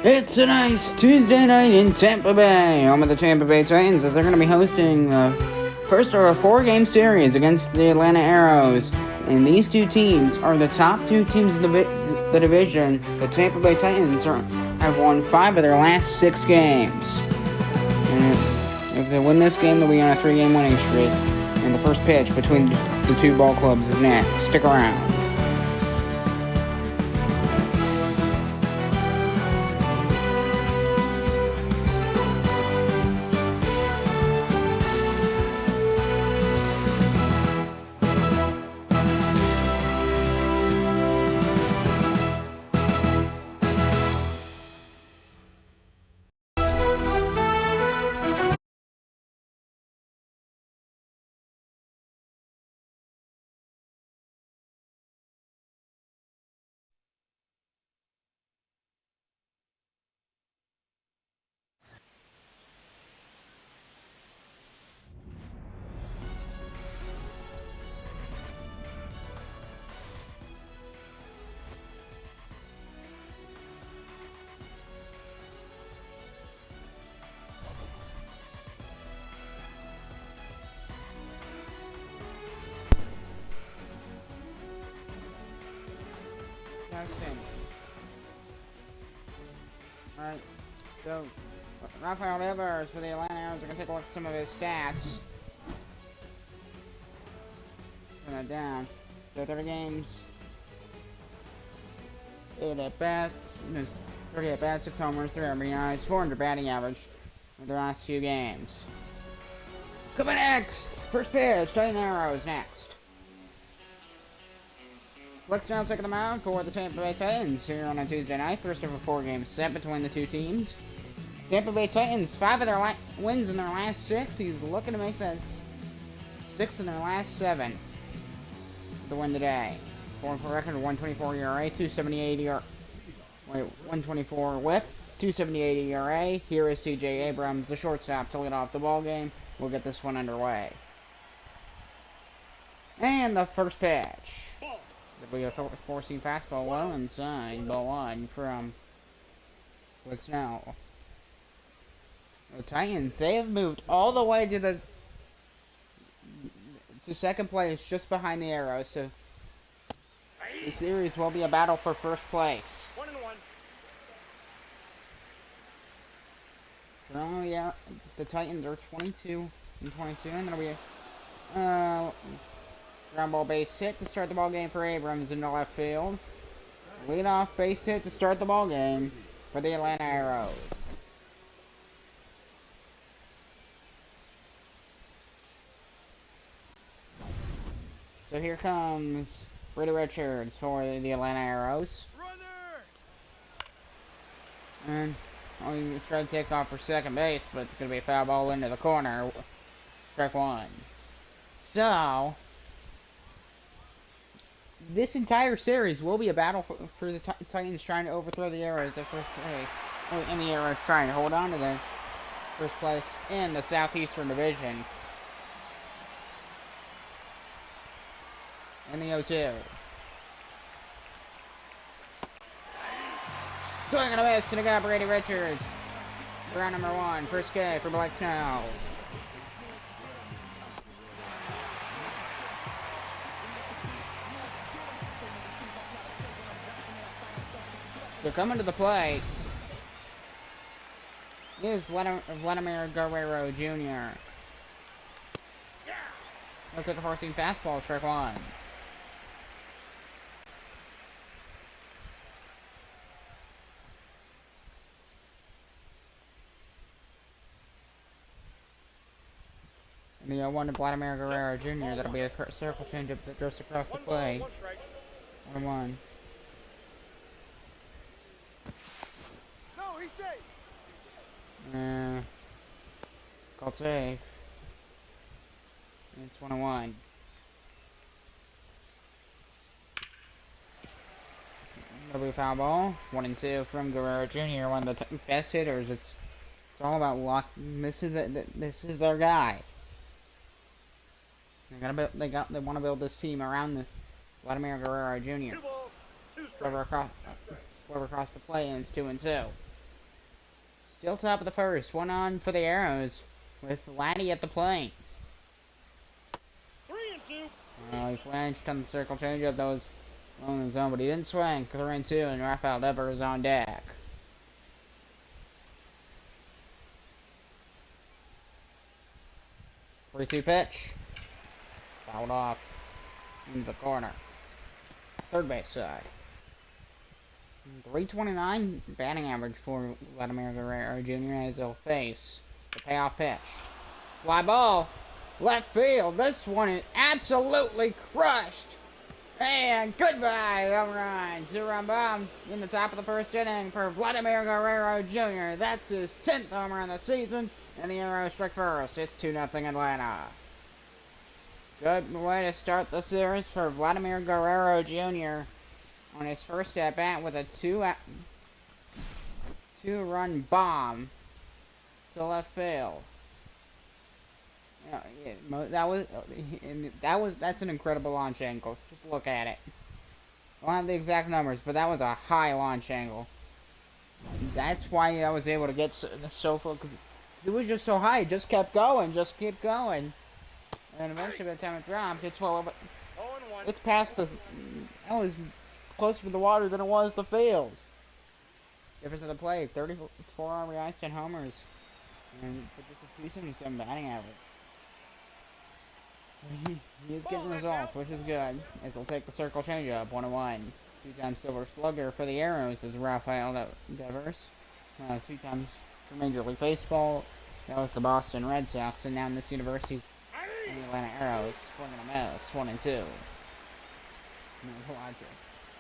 It's a nice Tuesday night in Tampa Bay, home of the Tampa Bay Titans, as they're going to be hosting the first of a four-game series against the Atlanta Arrows. And these two teams are the top two teams in the division. The Tampa Bay Titans have won 5 of their last 6 games. And if they win this game, they'll be on a 3-game winning streak. And the first pitch between the two ball clubs is next. Stick around. Alright, so Rafael Devers for the Atlanta Arrows are going to take a look at some of his stats. Turn that down. So 30 games, 8 at-bats, 30 at-bats, 6 homers, 3 RBIs, 400 batting average in the last few games. Coming next! First pitch, Titan Arrows next. Flex now taking the mound for the Tampa Bay Titans here on a Tuesday night. First of a 4-game set between the two teams. Tampa Bay Titans, 5 of their wins in their last 6. He's looking to make that 6 in their last 7 to win today. For record, 124 ERA, 278 ERA. 124 WHIP, 278 ERA. Here is C.J. Abrams, the shortstop, to lead off the ball game. We'll get this one underway. And the first pitch. We got a 4-seam fastball well inside, ball 1 from Flex now. The Titans, they have moved all the way to second place, just behind the Arrows. So the series will be a battle for first place. 1-1. Oh yeah, the Titans are 22 and 22, and that'll be ground ball base hit to start the ball game for Abrams in the left field. Lead off base hit to start the ball game for the Atlanta Arrows. So here comes Brady Richards for the Atlanta Arrows. And he tried to take off for second base, but it's going to be a foul ball into the corner. Strike 1. So this entire series will be a battle for the Titans trying to overthrow the Arrows at first place. And the Arrows trying to hold on to their first place in the Southeastern Division. In the 0-2. Swing and a miss, and it got Brady Richards. Round number 1, first K for Black Snow. So coming to the plate is Vladimir Guerrero Jr. He'll take a 4-seam fastball, strike 1. And the 0-1 to Vladimir Guerrero Jr. That'll be a circle changeup that drifts across the plate. 1-1. Called safe. It's 1-1. That'll be a foul ball. 1-2 from Guerrero Jr., one of the best hitters. It's all about luck. This is their guy. They want to build this team around the Vladimir Guerrero Jr. Slower across the play, and it's 2-2. Still top of the first. 1 on for the Arrows with Laddie at the plate. 3-2. He flinched on the circle changeup that was low in the zone, but he didn't swing. 3-2, and Rafael Devers is on deck. 3-2 pitch. Fouled off into the corner. Third base side. 329 batting average for Vladimir Guerrero Jr. as he'll face the payoff pitch. Fly ball. Left field. This one is absolutely crushed. And goodbye, home run. 2-run bomb in the top of the first inning for Vladimir Guerrero Jr. That's his 10th home run of the season. And the Arrows strike first. It's 2-0 Atlanta. Good way to start the series for Vladimir Guerrero Jr. on his first at bat with a two-run bomb to left field. That's an incredible launch angle. Just look at it. I don't have the exact numbers, but that was a high launch angle. That's why I was able to get so far, because it was just so high. It just kept going, and eventually, by the time it dropped, it's well over. It's past the. That was closer to the water than it was the field. Difference of the play: 34 RBIs, 10 homers, and for just a 277 batting average. He is getting results, which is good, as he'll take the circle changeup, 1-1. 2-time Silver Slugger for the Arrows is Rafael Devers. 2 times for Major League Baseball. That was the Boston Red Sox, and now in this university's the Atlanta Arrows. Swinging a miss, 1-2. No logic.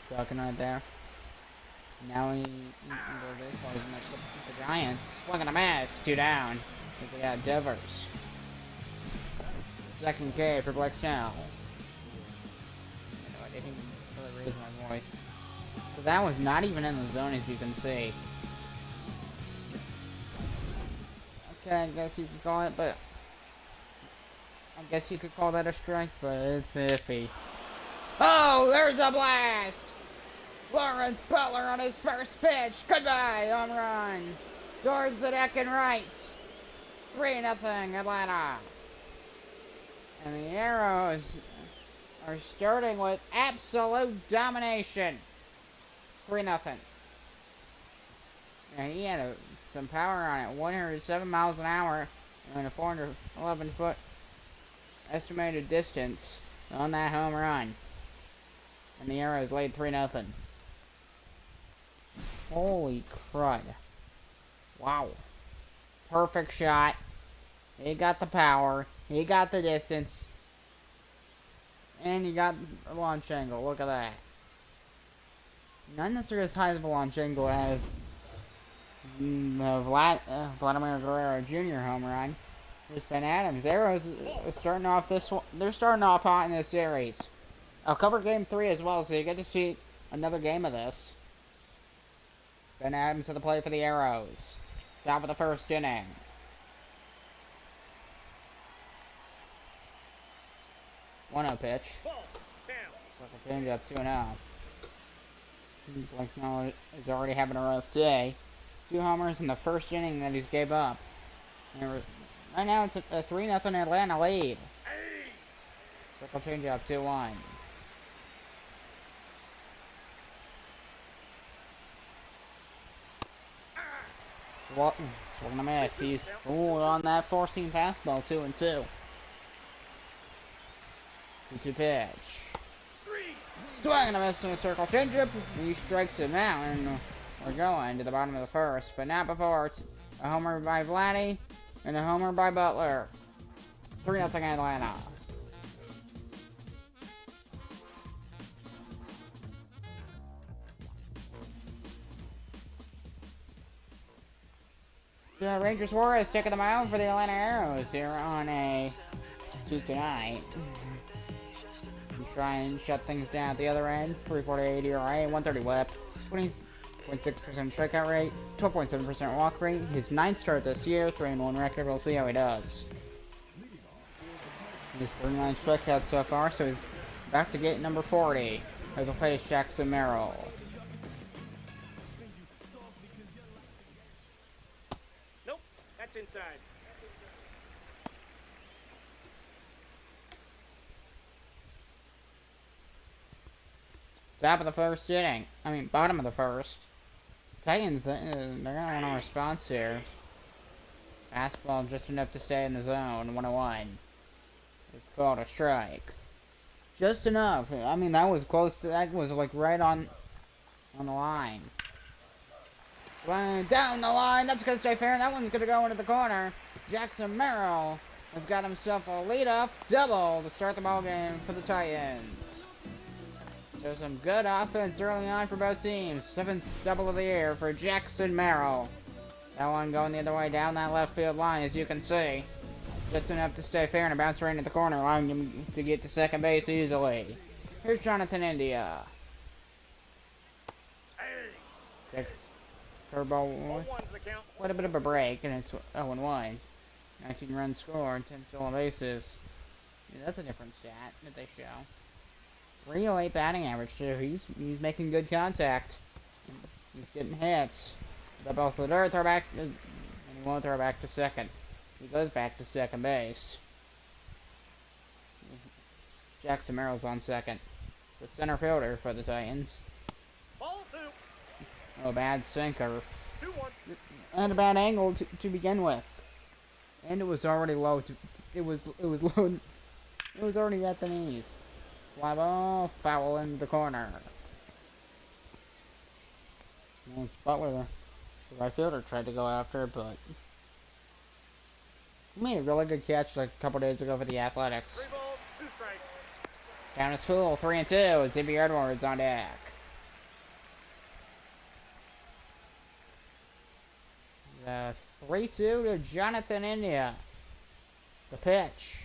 Talking right there. Now he goes baseball. He's next up with the Giants. Swinging a miss, 2 down. Because they got Devers. Second K for Blake Snell. I didn't even really raise my voice. But that was not even in the zone, as you can see. Okay, I guess you could call it, but I guess you could call that a strike, but it's iffy. Oh, there's a blast! Lawrence Butler on his first pitch. Goodbye, home run. Towards the deck and right. 3-0 Atlanta. And the Arrows are starting with absolute domination. 3-0. And he had some power on it. 107 miles an hour and a 411-foot estimated distance on that home run. And the Arrows laid 3-0. Holy crud. Wow. Perfect shot. He got the power. He got the distance. And he got the launch angle. Look at that. Not necessarily as high of a launch angle as the Vladimir Guerrero Jr. home run. There's Ben Adams. Arrows is starting off this one. They're starting off hot in this series. I'll cover game 3 as well, so you get to see another game of this. Ben Adams at the plate for the Arrows. Top of the first inning. 1-0 pitch. So change up 2-0. Blake Snell is already having a rough day. 2 homers in the first inning that he's gave up. And right now it's a 3-0 Atlanta lead. Circle change up 2-1. Swing a miss. He's on that 4-seam fastball. 2-2. 2-2 pitch. Swing and a miss in a circle changeup. He strikes him out, and we're going to the bottom of the first. But not before it's a homer by Vladdy and a homer by Butler. 3-0 Atlanta. So Ranger Suarez taking the mound for the Atlanta Arrows here on a Tuesday night. And try and shut things down at the other end. 3.48 ERA, 130 WHIP, 20.6% strikeout rate, 12.7% walk rate. His 9th start this year, 3-1 record. We'll see how he does. He's 39 strikeouts so far, so he's back to gate number 40 as he'll face Jackson Merrill. That's inside. Top of the first inning. I mean, bottom of the first. Titans, they're going to want a response here. Fastball just enough to stay in the zone. 101. It's called a strike. Just enough. I mean, that was close to, that was like right on the line. Down the line. That's going to stay fair. That one's going to go into the corner. Jackson Merrill has got himself a leadoff double to start the ball game for the Titans. So some good offense early on for both teams. 7th double of the year for Jackson Merrill. That one going the other way down that left field line, as you can see. Just enough to stay fair and a bounce right into the corner, allowing him to get to second base easily. Here's Jonathan India. Takes curveball. What a bit of a break, and it's 0-1. 19 runs scored, 10 stolen bases. Yeah, that's a different stat that they show. 308 batting average too. He's making good contact. He's getting hits. The ball's to the dirt, throw back, and he won't throw back to second. He goes back to second base. Jackson Merrill's on second. The center fielder for the Titans. Ball 2. Oh, bad sinker. 2-1. And a bad angle to begin with. And it was already low. It was low. It was already at the knees. Fly ball, foul in the corner. And it's Butler. The right fielder tried to go after it, but he made a really good catch like a couple days ago for the Athletics. 3 balls, 2 strikes. Count is full, 3-2. Xavier Edwards on deck. The 3-2 to Jonathan India. The pitch.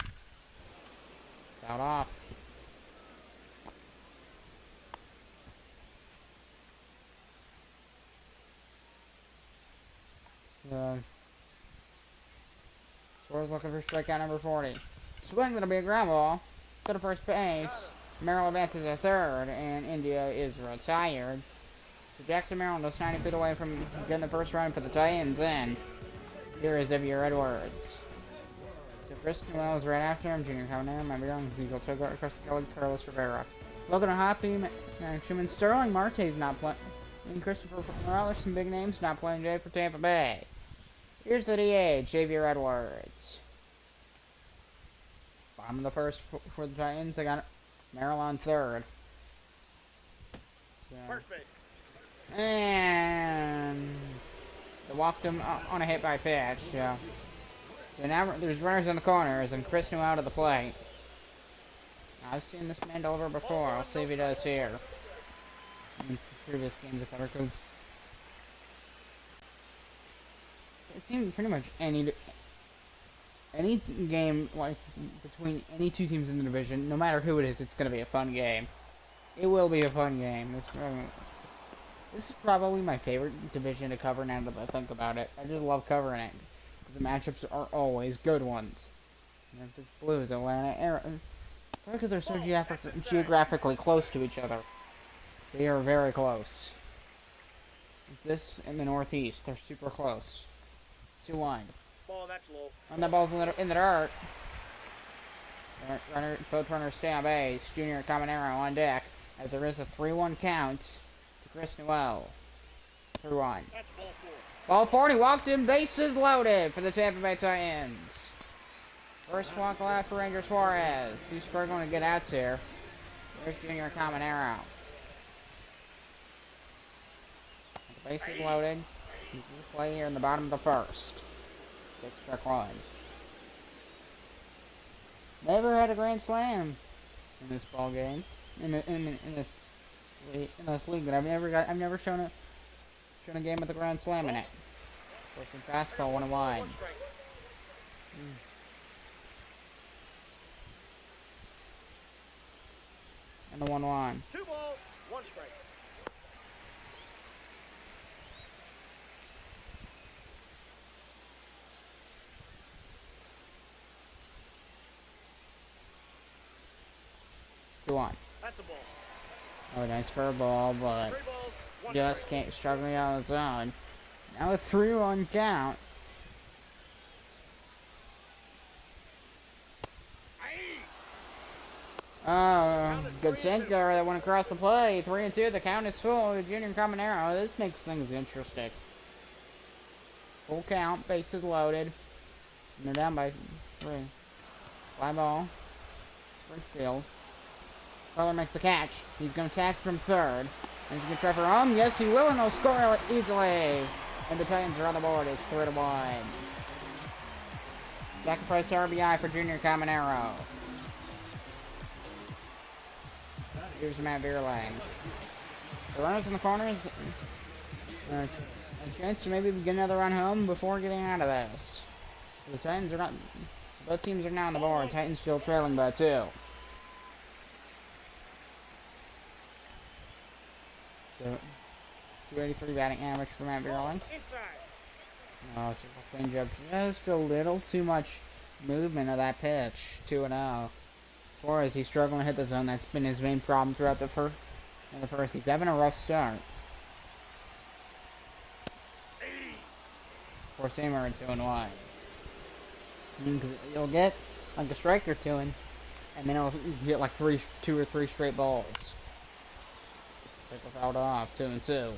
Out off. Score's looking for strikeout number 40. Swing, that'll be a ground ball. To the first base. Merrill advances to third, and India is retired. So Jackson Merrill just 90 feet away from getting the first run for the Titans, and here is Xavier Edwards. So Chris Noel is right after him. Junior Cabanero, my young Eagle, Chris Kelly, Carlos Rivera. Logan Hoppy, Truman Sterling Marte's not playing. And Christopher Morales, some big names, not playing today for Tampa Bay. Here's the DH, Xavier Edwards. Bottom of the first for the Titans. They got Merrill on third. So, First base. and they walked him on a hit by pitch. So now there's runners in the corners, and Chris New out of the plate. I've seen this man deliver before. I'll see if he does here. In previous games of cover, because it seems pretty much any game like between any two teams in the division, no matter who it is, it's going to be a fun game. It will be a fun game. This is probably my favorite division to cover now that I think about it. I just love covering it because the matchups are always good ones. Memphis Blues, Atlanta, because they're so geographically close to each other. They are very close. This in the Northeast, they're super close. 2-1. Ball, that's low. And that ball's in the dirt. Both runners stay on base. Junior Cabanero on deck as there is a 3-1 count to Chris Noel. 3-1. That's ball 4. Ball 40 walked in, bases loaded for the Tampa Bay Titans. First walk left for Ranger Suarez. He's struggling to get out here. There's Junior Cabanero. The bases loaded. Play here in the bottom of the first. Takes strike one. Never had a grand slam in this ball game. In this league, but I've never shown a game with a grand slam in it. Forcing fastball 1-1. And the 1-1. 2 balls, 1 strike. That's a ball. Oh, nice for a ball, but 3 balls, 1 just strike. struggling on his own. Now a 3-1 count. Good sinker that went across the play. 3-2. The count is full. Junior Caminero. This makes things interesting. Full count. Bases loaded. And they're down by 3. Fly ball. First field. Feller makes the catch. He's going to attack from third. And he's going to try for home. Yes, he will, and he'll score it easily. And the Titans are on the board. It's 3-1. Sacrifice RBI for Junior Caminero. Here's Matt Vierlang. The runners in the corners. A chance to maybe get another run home before getting out of this. So the Titans are not. Both teams are now on the board. Titans still trailing by 2. So 283 batting average for Matt Vierling. Oh, circle changeup. Just a little too much movement of that pitch. 2-0. As far as he's struggling to hit the zone, that's been his main problem throughout the first. He's having a rough start. Four-seamer at 2-1. You'll get like a strike or two in, and then he'll get like 2 or 3 straight balls. Cycle fouled off. 2-2.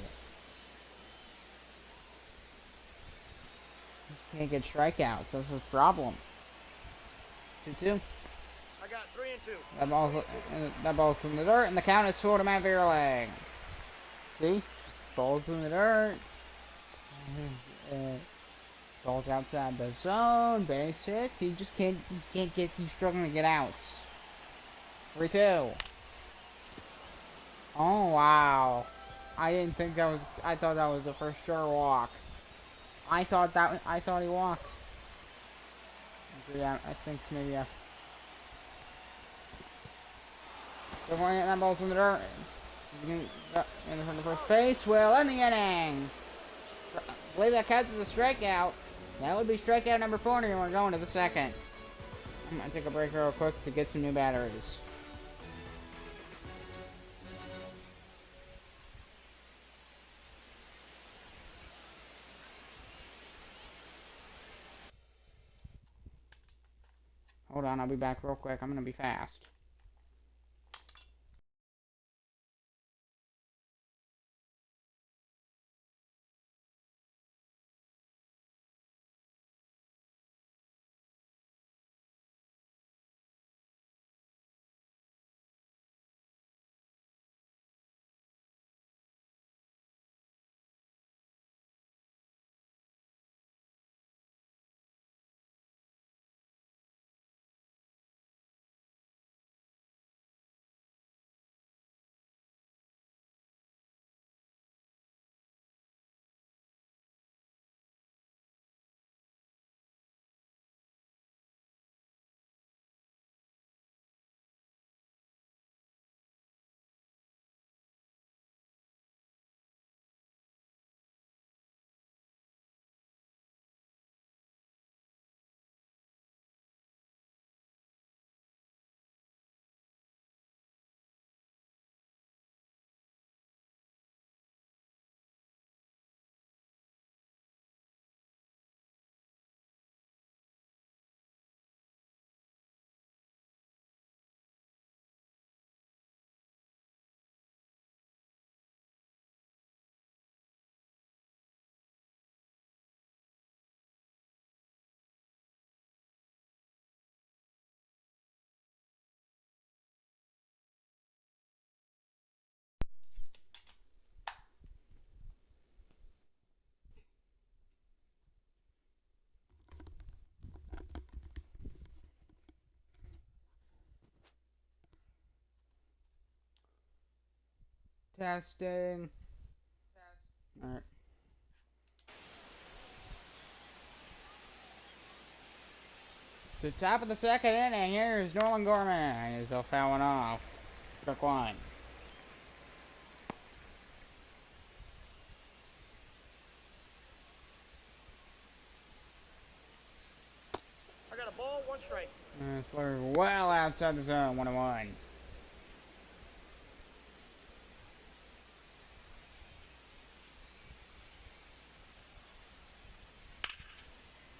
Can't get strikeouts. That's his problem. 2-2. I got 3 and 2. That ball's in the dirt, and the count is full to Matt Vierling. See? Ball's in the dirt. Ball's outside the zone. Base hits. He just can't get. He's struggling to get outs. 3-2. Oh wow! I didn't think that was. I thought that was the first sure walk. I thought he walked. Yeah, I think maybe. So that ball's in the dirt. In front of first base. Well, in the inning. I believe that counts as a strikeout. That would be strikeout number 40, and we're going to the second. I'm gonna take a break real quick to get some new batteries. Hold on, I'll be back real quick. I'm gonna be fast. Testing. Alright. So top of the second inning, here's Nolan Gorman. He's all fouling off. Struck 1. I got a ball, 1 strike. It's well outside the zone. 1-1.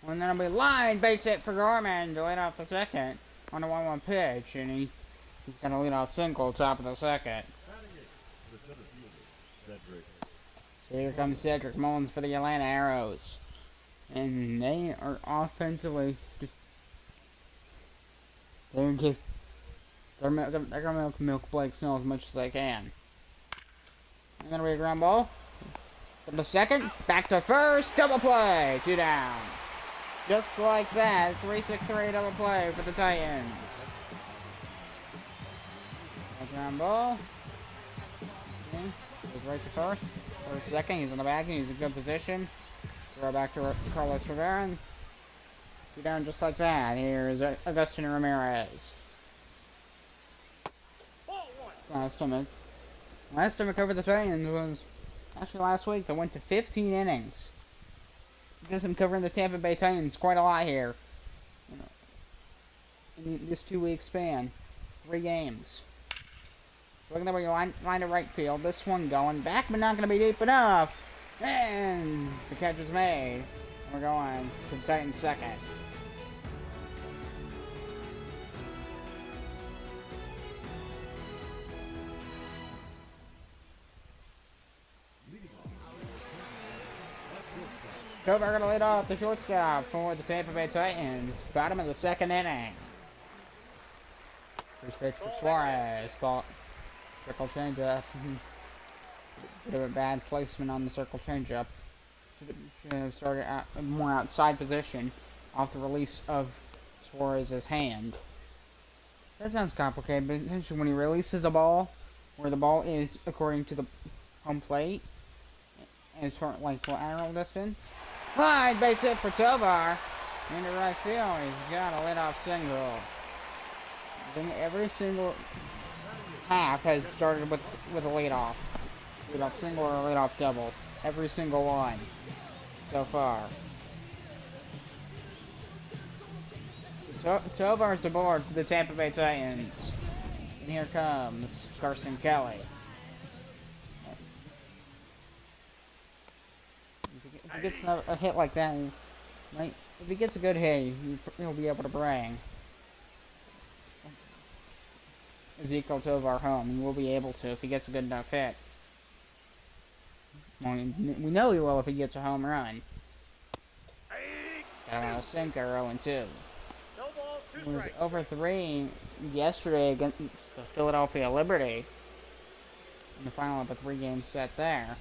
And then it'll be line base hit for Gorman to lead off the second on a 1-1 pitch, and he He's gonna lead off single, top of the second. So here comes Cedric Mullins for the Atlanta Arrows. And they are offensively... They're gonna milk Blake Snell as much as they can. And gonna be a ground ball. To the second, back to first, double play, 2 down. Just like that, 3-6-3 double play for the Titans. Ground ball. Okay. Goes right to first. For a second, he's on the back, he's in good position. Throw back to Carlos Rivera. 2 down just like that. Here's Agustin Ramirez. Last time I covered the Titans was actually last week. They went to 15 innings. Because I'm covering the Tampa Bay Titans quite a lot here. In this 2-week span. 3 games. So looking at where you line to right field. This one going back, but not going to be deep enough. And the catch is made. We're going to the Titans second. Tovar going to lead off the shortstop for the Tampa Bay Titans. Bottom of the second inning. First pitch for Suarez. Ball. Circle changeup. Bit of a bad placement on the circle changeup. Should have started out more outside position off the release of Suarez's hand. That sounds complicated, but essentially when he releases the ball, where the ball is according to the home plate, as far like lateral distance. Wide base hit for Tovar. Into right field. He's got a leadoff single. Every single half has started with a leadoff. Leadoff single or a leadoff double. Every single one so far. So Tovar's aboard for the Tampa Bay Titans. And here comes Carson Kelly. If he gets a hit like that, if he gets a good hit, he'll be able to bring Ezekiel Tovar home, and we'll be able to if he gets a good enough hit. Well, we know he will if he gets a home run. Got him on a sinker, 0-2. He was over 3 yesterday against the Philadelphia Liberty in the final of a 3-game set there.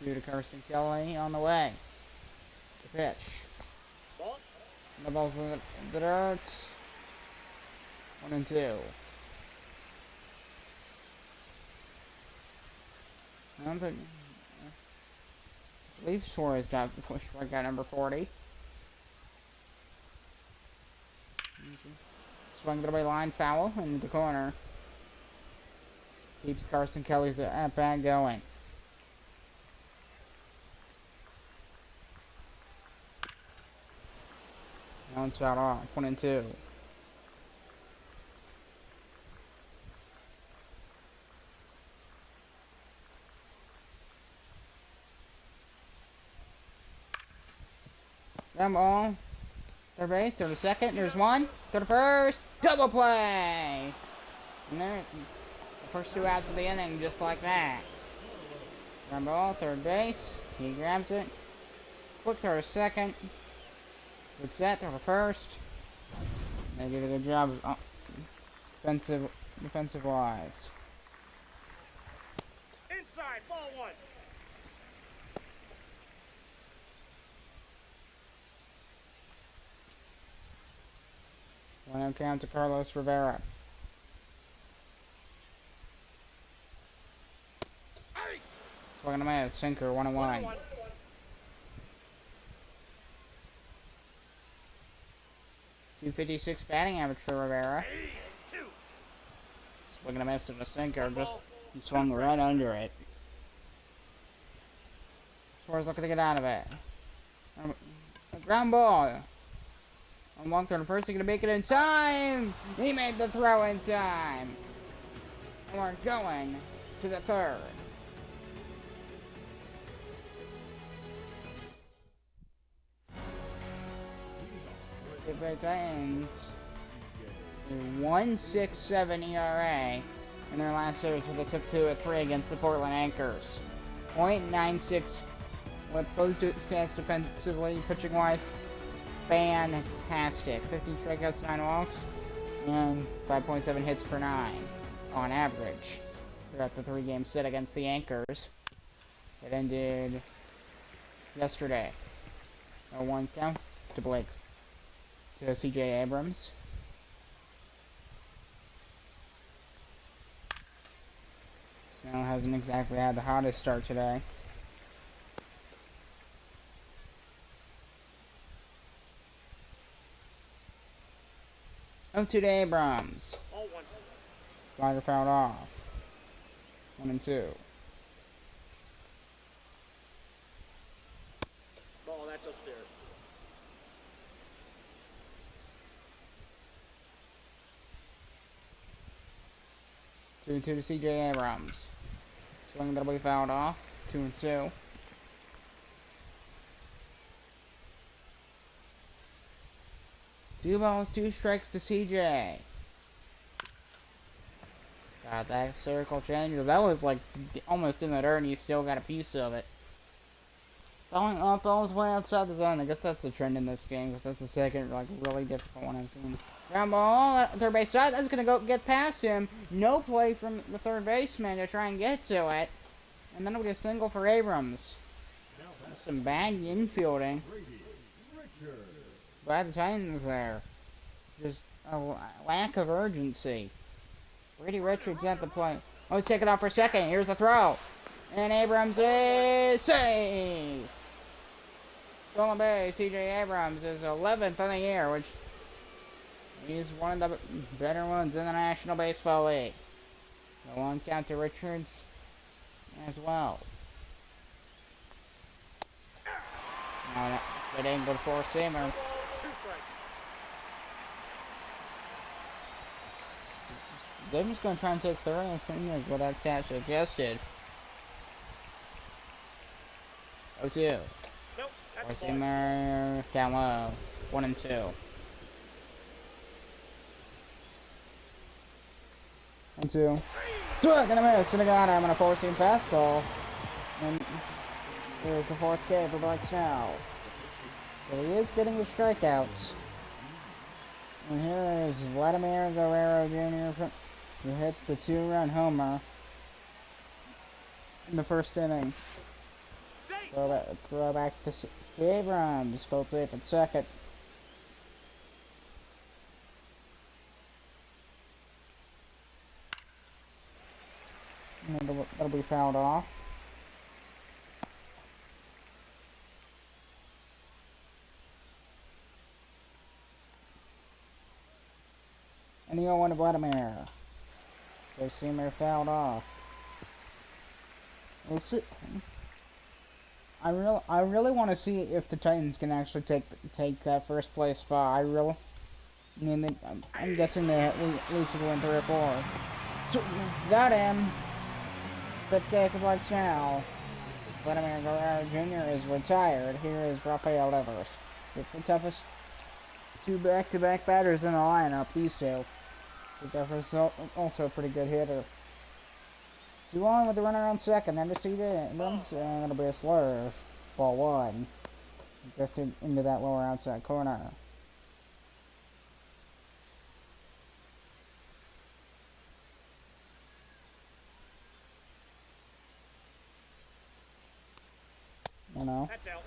2 to Carson Kelly on the way. The pitch. The ball's in the dirt. 1-2. I believe Suarez got strikeout number 40. Swung to the line, foul into the corner. Keeps Carson Kelly's at-bat going. That one's fouled off. 1-2. That ball. Third base, third to second, there's one. Third to first, double play! And there, the first 2 outs of the inning, just like that. Ground ball, third base, he grabs it. Quick throw to second. Good set, throw to first. They did a good job of defensive wise. Inside, ball 1. 1-0 count to Carlos Rivera. Swung and a miss, sinker, 1-1. 256 batting average for Rivera. Swung and a miss and a sinker, just swung right under it. Suarez looking to get out of it. A ground ball. On long throw to first, he's going to make it in time. He made the throw in time. And we're going to the third. The Titans 1.67 ERA in their last series, where they took 2 of 3 against the Portland Anchors. .96 with those stats defensively, pitching wise, fantastic. 15 strikeouts, 9 walks, and 5.7 hits per 9 on average throughout the 3-game set against the Anchors. It ended yesterday. A 1 count to CJ Abrams. Snell hasn't exactly had the hottest start today. To Abrams. Slider fouled off. 1-2. Ball, that's upstairs. Two to CJ Abrams. Swing that'll be fouled off. 2-2. Two balls, 2 strikes to CJ. God, that circle change, that was like almost in the dirt and you still got a piece of it. Going up all the way outside the zone. I guess that's the trend in this game, because that's the second like really difficult one I've seen. Ground ball, third base side, that's gonna go get past him. No play from the third baseman to try and get to it. And then it'll be a single for Abrams. Some bad infielding by the Titans there. Just a lack of urgency. Brady Richards at the plate. Oh, he's taking off for a second. Here's the throw. And Abrams is safe. Stolen base. CJ Abrams is 11th in the year, which he's one of the better ones in the National Baseball League. The 1 count to Richards as well. Now that good angle to four-seamer. They're just going to try and take 3, and seems like what that stat suggested. 0-2. Nope, Four-seamer down low. 1-2. 1-2. Swing and a miss, and I got him on a four-seam fastball. And here's the 4th K for Blake Snell. So he is getting his strikeouts. And here is Vladimir Guerrero Jr., who hits the 2-run homer in the first inning. Throw back to Abrams, both safe at second. And that'll be fouled off. And the 0-1 to Vladimir. Four-seamer fouled off. We'll see. I really want to see if the Titans can actually take that first place spot. I'm guessing they at least will win 3 or 4. So, got him. 5th K for Blake Snell. Vladimir Guerrero Jr. is retired. Here is Rafael Devers. It's the toughest 2 back-to-back batters in the lineup. These two. Devers is also a pretty good hitter. 2-1 with the runner on second. Then to CJ Abrams, and it'll be a slurve. Ball 1. Drifted into that lower outside corner. You know. That's out.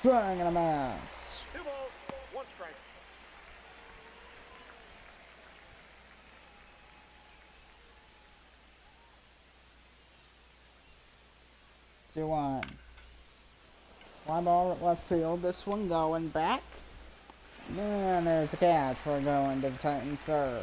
Swing and a miss. 2 balls, 1 strike. Two one. Fly ball at left field. This one going back. And there's the catch. We're going to the Titans' third.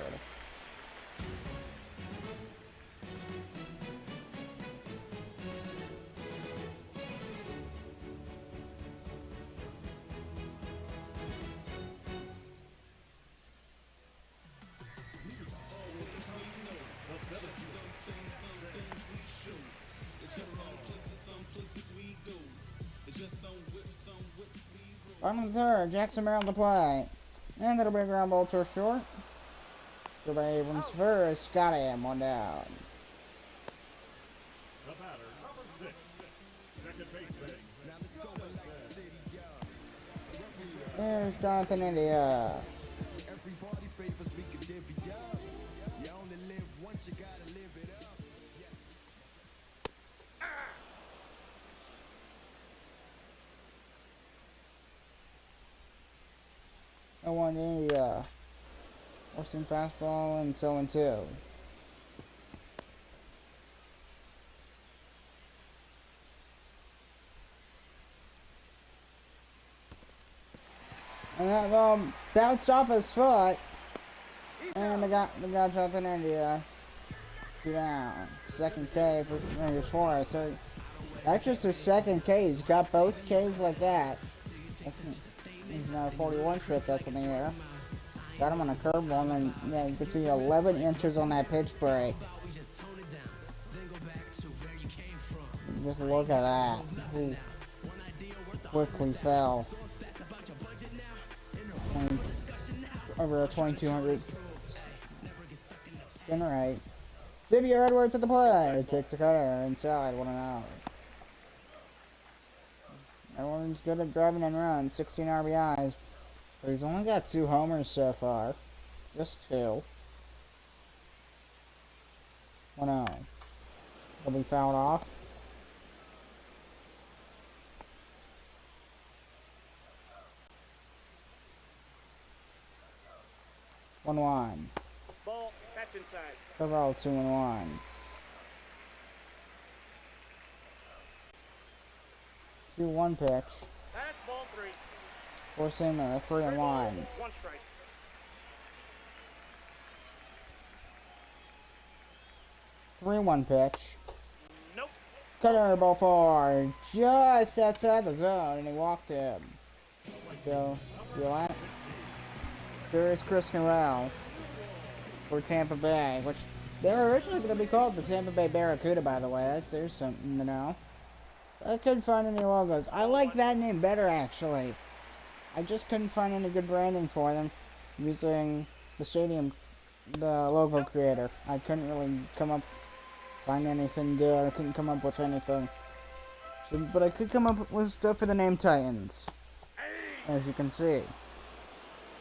Bottom of the third, Jackson Merrill to play. And that'll be a ground ball to short. So by Abrams first, got him, one down. The batter, number 6. Second baseman. There's Jonathan India. Everybody favors me, could divvy up. You only live once, you gotta live it up. I want India. Forcing fastball and so and 2. And that ball bounced off his foot. And the guy Jonathan India. 2 down. Second K for Rangers Forest. So that's just his second K. He's got both Ks like that. He's now 41 strip that's in the air. Got him on a curveball, and then yeah, you can see 11 inches on that pitch break. Just look at that. Ooh. Quickly fell. Over a 2200 spin rate. Xavier Edwards at the play. Takes the cutter inside, 1-0. Edwards good at driving and runs, 16 RBIs. But he's only got 2 homers so far. Just 2. 1-0. He'll be fouled off. One. Ball, that's inside. Overall 2-1. 2-1 pitch. That's ball 3. Four-seamer, 3-1. 1 strike. 3-1 pitch. Nope. Cutter, ball 4. Just outside the zone, and he walked him. So, there is Chris Newell for Tampa Bay, which they were originally going to be called the Tampa Bay Barracuda, by the way. There's something to know. I couldn't find any logos. I like that name better, actually. I just couldn't find any good branding for them using the stadium, the logo creator. I couldn't really find anything good. I couldn't come up with anything. But I could come up with stuff for the name Titans, as you can see.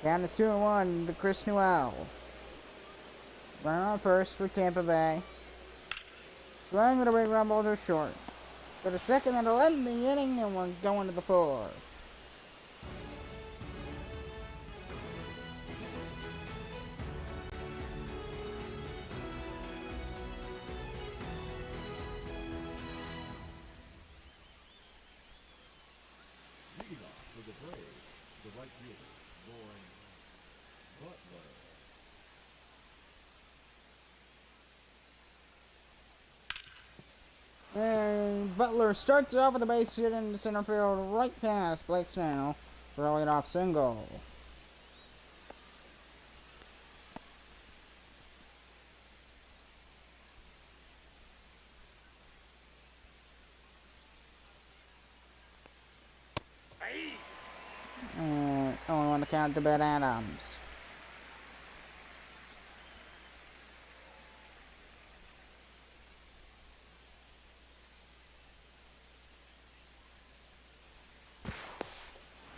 Down is 2-1 to Chris Newell. Runner on first for Tampa Bay. Swing with a big ground ball to short. For the second, that'll end the inning, and we're going to the 4th. For the Braves, the right fielder, Lauren Butler. And Butler starts off with a base hit into center field, right past Blake Snell for a leadoff single. And only on the count to Bet Adams.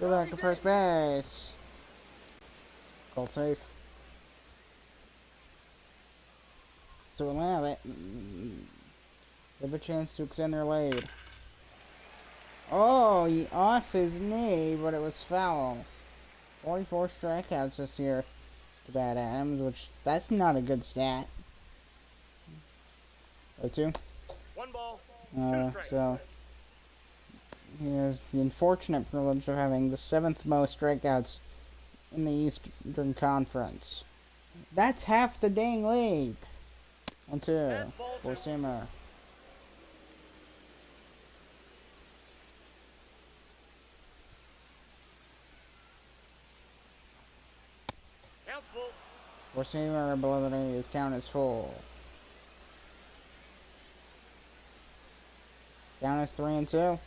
Go back to first base. Called safe. So we'll have it. They have a chance to extend their lead. Oh, he off his knee, but it was foul. 44 strikeouts this year to Bad Adams, which that's not a good stat. 0-2. 1 ball, 2 strikes. So he has the unfortunate privilege of having the 7th most strikeouts in the Eastern Conference. That's half the dang league. 1-2. Four-seamer. Count's full. Four-seamer below the knee. His count is full. Count is 3-2.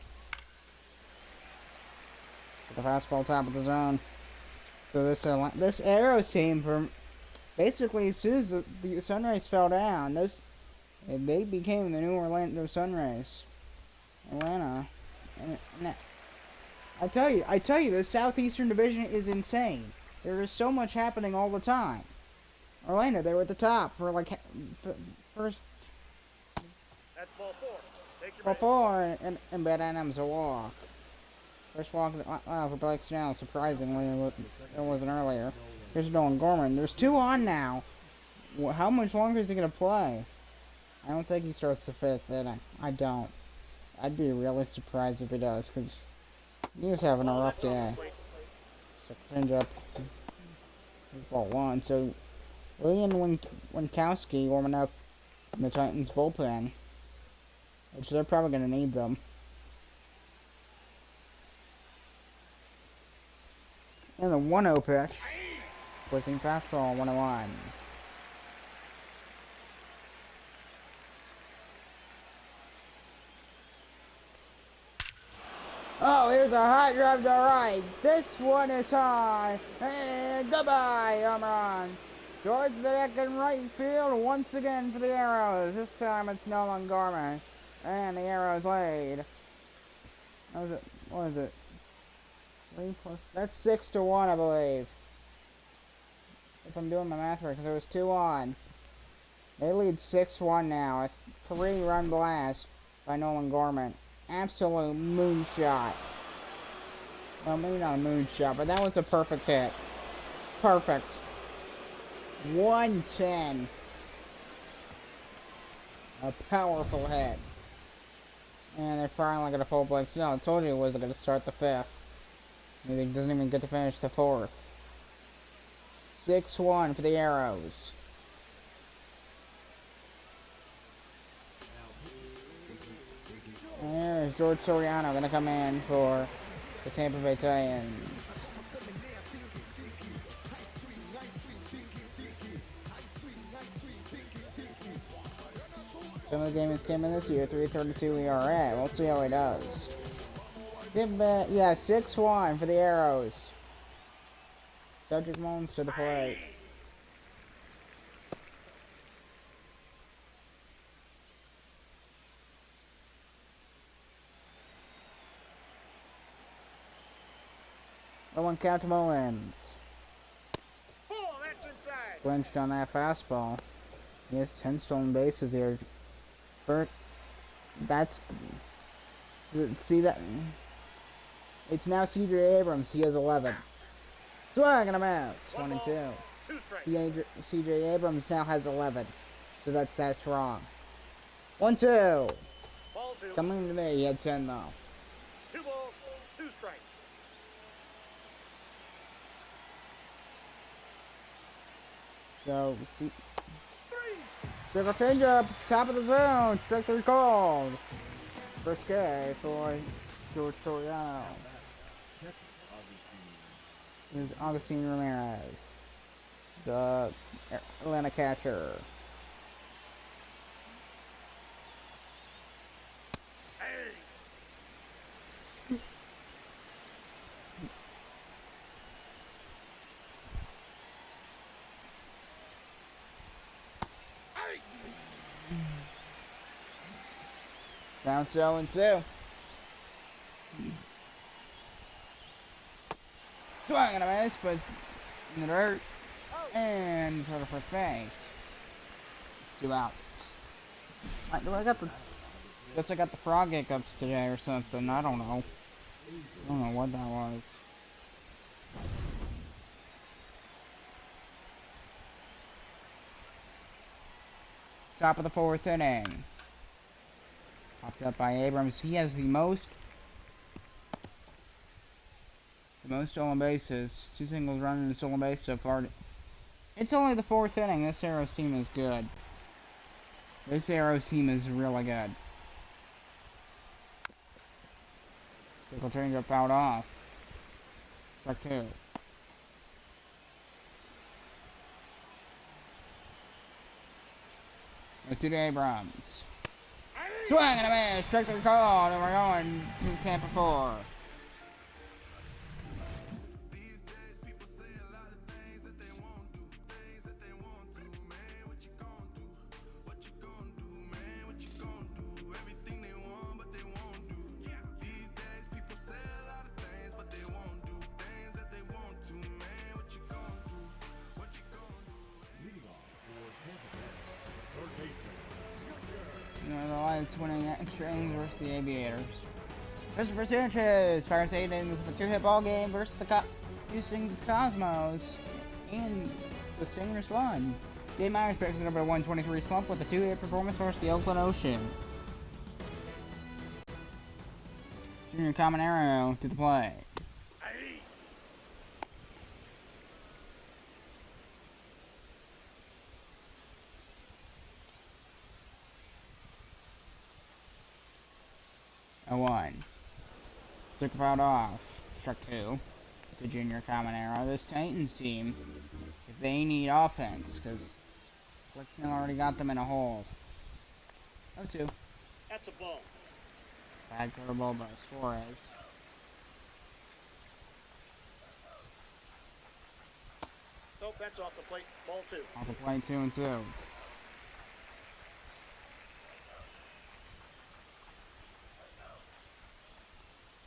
For the fastball top of the zone. So this Arrows team, from basically as soon as the Sunrays fell down, they became the new Orlando Sunrays. Atlanta. And I tell you, the Southeastern Division is insane. There is so much happening all the time. Orlando, they were at the top for like first That's ball 4. Take your ball base. 4, and Bad Adams a walk. First walk for Blake Snell. Surprisingly, it wasn't earlier. Here's Nolan Gorman. There's 2 on now. How much longer is he gonna play? I don't think he starts the 5th inning. I don't. I'd be really surprised if he does, because he was having a rough day. So change up. Ball 1. So William Winkowski warming up in the Titans bullpen, which they're probably going to need them. And the 1-0 pitch. Twisting fastball, 1-1. Oh, here's a hot drive to right. This one is high. And goodbye, home run. Towards the deck in right field once again for the Arrows. This time it's Nolan Gorman. And the Arrows lead. What was it? 3 plus... That's 6-1, I believe. If I'm doing my math right, because there was 2 on. They lead 6-1 now. A 3-run blast by Nolan Gorman. Absolute moonshot. Well, maybe not a moonshot, but that was a perfect hit. Perfect. 110. A powerful hit. And they're finally going to full Blake Snell. I told you it wasn't going to start the 5th. He doesn't even get to finish the 4th. 6-1 for the Arrows. And there's George Soriano going to come in for the Tampa Bay Titans. Some of the games came in this year, 3.32 ERA. We'll see how he does. Yeah, 6-1 for the Arrows. Cedric Mullins to the plate. The 1 count to Mullins. Oh, that's inside. Clinched on that fastball. He has 10 stolen bases here. See that? It's now CJ Abrams. He has 11. Swing and a miss. 1 and 2. 2 strikes. CJ Abrams now has 11. So that's wrong. 1-2. Ball 2. Coming today, he had 10 though. 2 balls, 2 strikes. So, circle changeup, top of the zone, strike 3 called. First K for George Soriano. Here's Augustine Ramirez, the Atlanta catcher. Down 0-2. Swing and a miss, but in the dirt. And for the first base. 2 outs. Guess I got the frog hiccups today or something. I don't know. I don't know what that was. Top of the 4th inning. Popped up by Abrams. He has the most stolen bases. 2 singles run and a stolen base so far. It's only the 4th inning. This Arrows team is good. This Arrows team is really good. Circle changeup fouled off. Strike 2. With 2 to Abrams. Swing and a miss. Strike 3 called, and we're going to Tampa 4. Mets winning extra innings versus the Aviators. Christopher Sanchez fires 8 innings with a 2-hit ball game versus the Houston Cosmos, and the Stingers won. Dave Myers picks it up at a 123 slump with a 2-hit performance versus the Oakland Ocean. Junior Caminero to the plate. Aye. A 1. Took fouled off. Struck 2 to Junior Caminero. This Titans team, if they need offense, because Flexnell already got them in a hole. 0-2. That's a ball. Bad curveball by Suarez. Nope, that's off the plate. Ball 2. Off the plate, 2-2.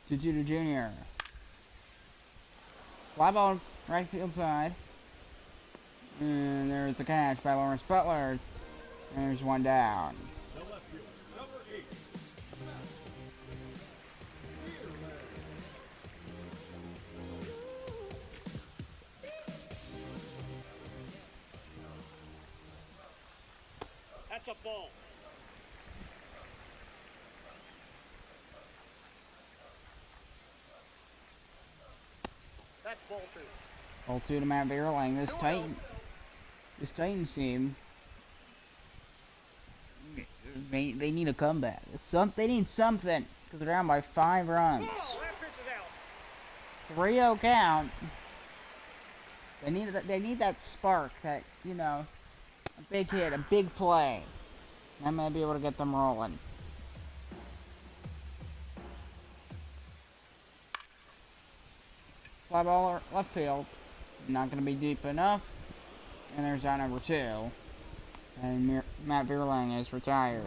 To Junior. Fly ball right field side. And there's the catch by Lawrence Butler. And there's one down. The left fielder, number 8. That's a ball. That's ball 2. Ball 2 to Matt Vierling. This Titans team, they need a comeback. They need something, because they're down by 5 runs. Ball. That pitch is out. 3-0 count. They need that spark, that, you know, a big hit, a big play. That may be able to get them rolling. Fly ball left field. Not going to be deep enough. And there's out number 2. And Matt Vierling is retired.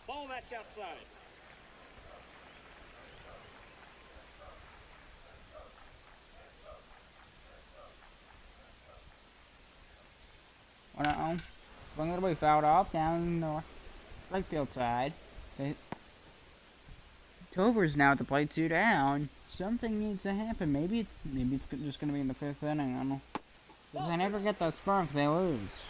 Ball, that's outside. Well, swing it'll be fouled off down the right field side. Tover's now at the plate, 2 down. Something needs to happen. Maybe it's just gonna be in the 5th inning. I don't know. So if they never get that spark, they lose.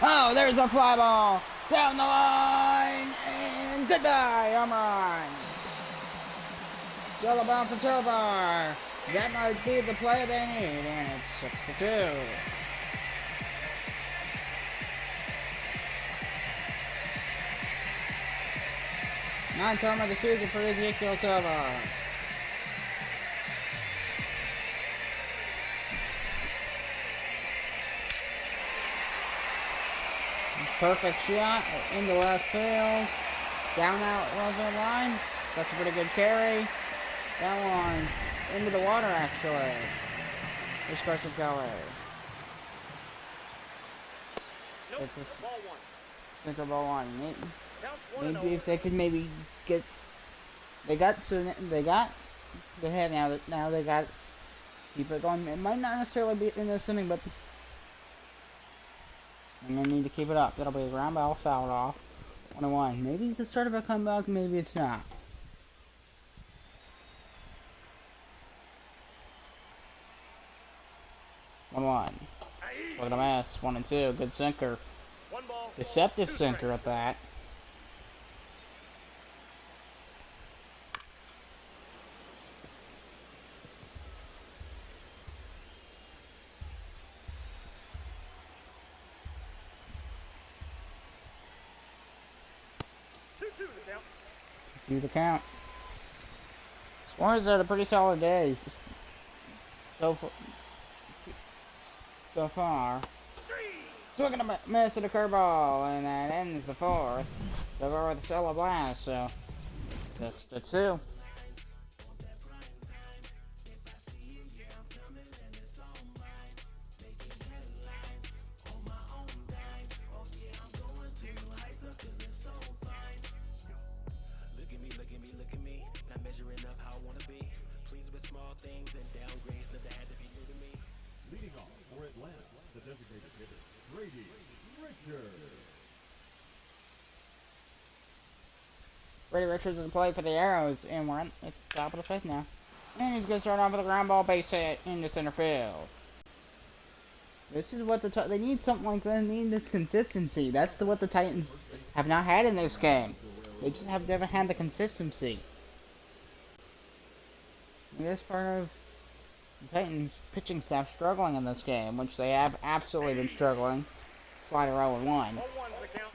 Oh, there's a fly ball down the line, and goodbye, home run. Solo for Tovar. That might be the play they need, and it's 6-2. Ninth home of the season for Ezekiel Tovar. Perfect shot into left field. Down out over the line. That's a pretty good carry. That one into the water, actually. This Carson Keller. Nope, It's a ball 1. sinker ball 1. Counts 1-0. Maybe if they could maybe get, they got the head now they got keep it going. It might not necessarily be in this inning, but and they need to keep it up. That'll be a ground ball fouled off. 1-1. Maybe it's the start of a comeback, maybe it's not. One. Look at a mess. 1-2. Good sinker. 1 ball. Deceptive 2 sinker strikes. at that. Do the count. Suarez had a pretty solid day so far. Swinging a miss at a curveball, and that ends the 4th. Over with a solo blast, so it's 6-2. Brady Richards in play for the Arrows, and we're at the top of the 5th now. And he's going to start off with a ground ball base hit into center field. This is what they need something like that. They need this consistency. That's what the Titans have not had in this game. They just have never had the consistency. And this part of the Titans pitching staff struggling in this game, which they have absolutely been struggling. Slider 0-1. 0-1's the count.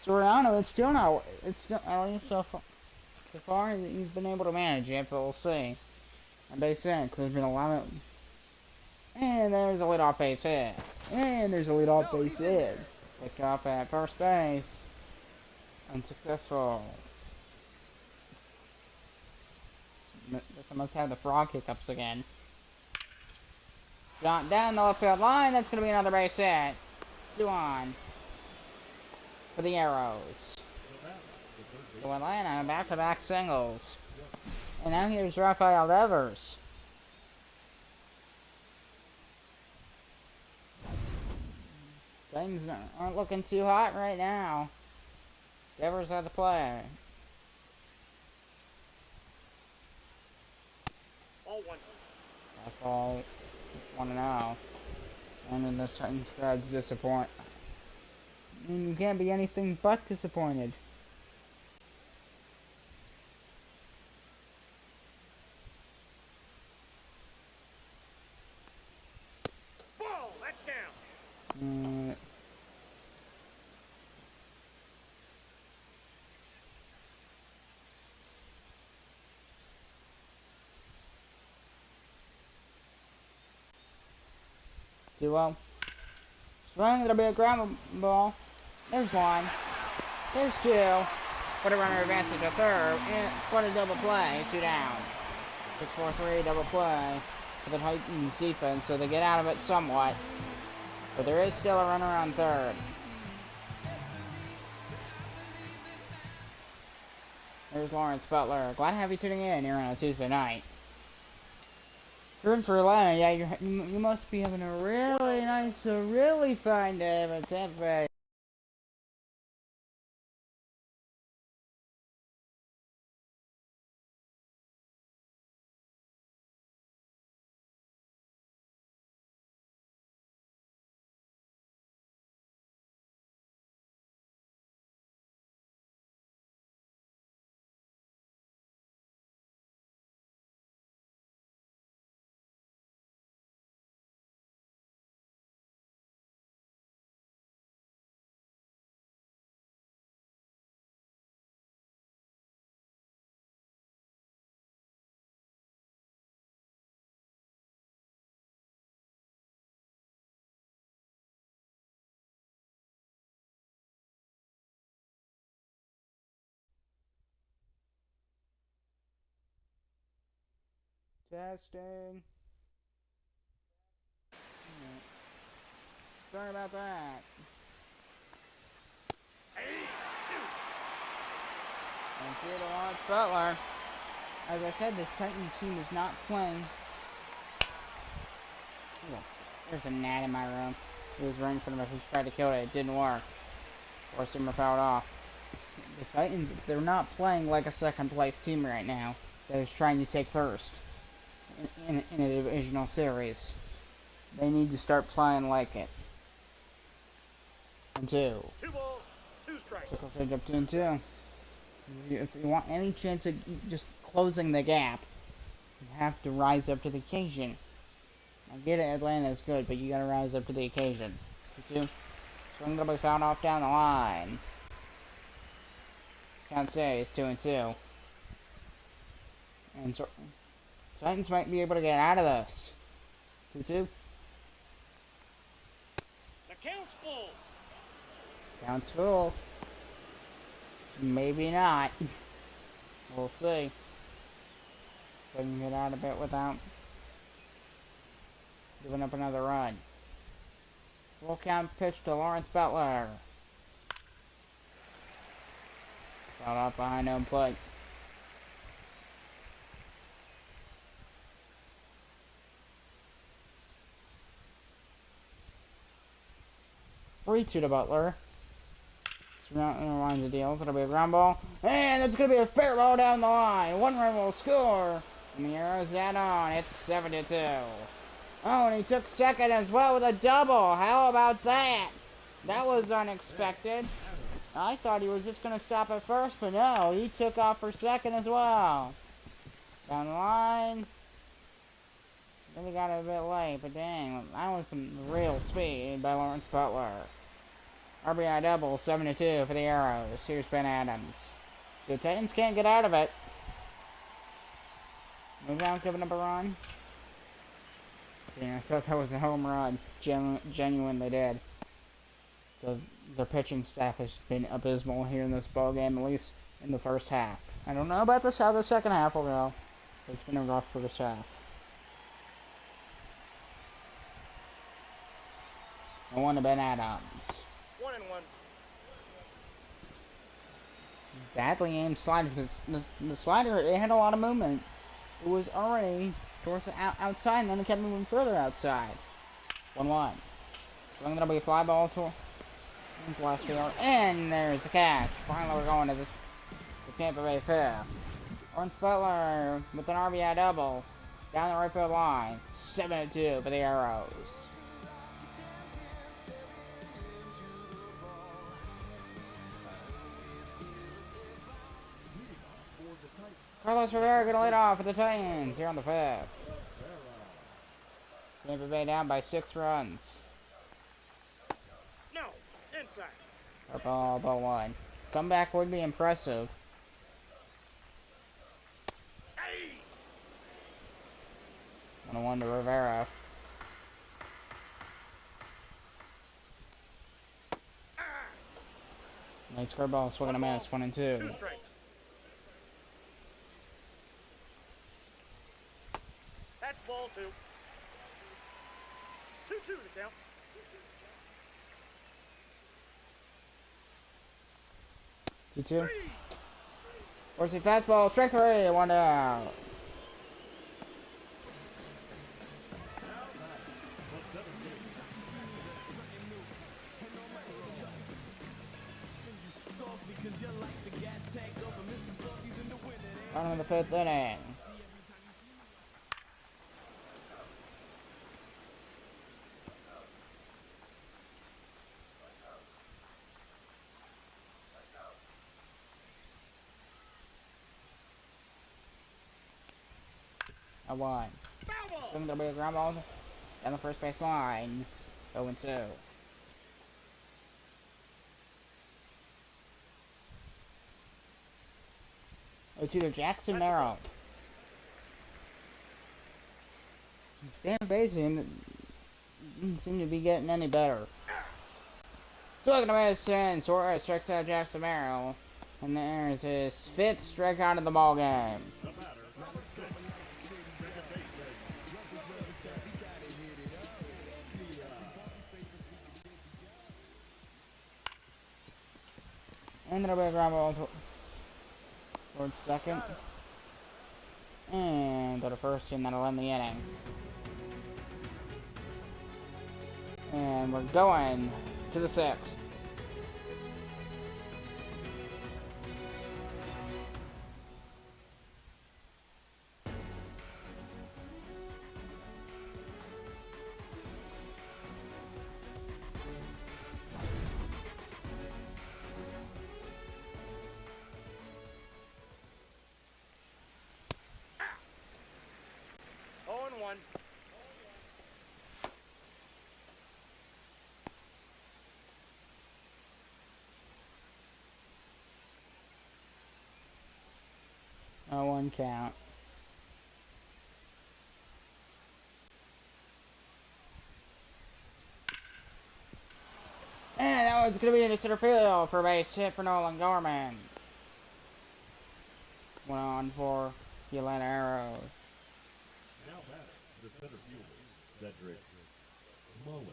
Soriano, it's still not, at least so far, he's been able to manage it, but we'll see. On base hit, because there's been a lot of, and there's a leadoff base hit, and there's a leadoff base hit. Picked off at first base. Unsuccessful. Guess I must have the frog hiccups again. Shot down the left field line, that's going to be another base hit. 2 on. For the Arrows. So Atlanta, back-to-back singles. And now here's Rafael Devers. Things aren't looking too hot right now. Devers at the play. 0-1. Fastball 1-0. And then this Titans crowd's disappointed. You can't be anything but disappointed. Ball, that's down. 2-0. Swing, it'll be a ground ball. There's 1. There's 2. Put a runner advances to third. And what a double play. 2 down. 6-4-3 double play for the Titans defense, so they get out of it somewhat. But there is still a runner on third. There's Lawrence Butler. Glad to have you tuning in here on a Tuesday night. You're in for Atlanta. Yeah, you must be having a really nice, really fine day at Tampa. Testing. Sorry about that. Thank you to Lawrence Butler. As I said, this Titans team is not playing. Ooh, there's a gnat in my room. He was running for them. He tried to kill it. It didn't work. Or Simmer fouled off. The Titans, they're not playing like a second place team right now that is trying to take first in a divisional series. They need to start playing like it. And 2. 2 balls, 2 strikes. So change up 2-2. If you want any chance of just closing the gap, you have to rise up to the occasion. I get it, Atlanta's good, but you gotta rise up to the occasion. 2-2. Swing gonna be fouled off down the line. Count stays 2-2. And so Titans might be able to get out of this. 2-2. The count's full. Count's full. Maybe not. We'll see. They can get out of it without giving up another run. Full count pitch to Lawrence Butler. Fouled off behind home plate. Three-two to Butler. Lines of deals. It'll be a ground ball. And it's going to be a fair ball down the line. One run will score. And the Arrows add on. It's 7-2. Oh, and he took second as well with a double. How about that? That was unexpected. I thought he was just going to stop at first, but no. He took off for second as well. Down the line. Really got it a bit late, but dang. That was some real speed by Lawrence Butler. RBI double, 7-2 for the Arrows. Here's Ben Adams. So the Titans can't get out of it. Move out, giving up a run. Yeah, I thought that was a home run. Genuinely did. Because their pitching staff has been abysmal here in this ballgame, at least in the first half. I don't know about how the second half will go. It's been a rough first half. 1 to Ben Adams. 1-1. Badly aimed slider, because the slider, it had a lot of movement. It was already towards the outside, and then it kept moving further outside. 1-1. So that'll be a fly ball to last field, and there's the catch. Finally, we're going to the Tampa Bay Fair. Lawrence Butler with an RBI double down the right field line. 7-2 for the Arrows. Carlos Rivera going to lead off for the Titans here on the 5th. Tampa Bay down by 6 runs. No, inside. Or ball 1. Comeback would be impressive. Hey! 1-1 to Rivera. Nice curveball, swing and a miss, 1-2. 2 strikes. That's ball 2. 2-2 to count. Two. Where's the fastball? Strike 3, 1 out. Bottom of the 5th inning. A 1. There'll be a ground ball down the first base line. 0-2. To Jackson Merrill. Stan Basin didn't seem to be getting any better. Swinging a miss, and Suarez strikes out Jackson Merrill. And there's his 5th strikeout of the ball game. And there'll be a ground ball towards second. And go to first, and that'll end the inning. And we're going to the 6th. One. A 1 count. And that one's going to be into center field for a base hit for Nolan Gorman. 1 on for the Atlanta Arrows. Now batting, the center fielder, Cedric Mullins.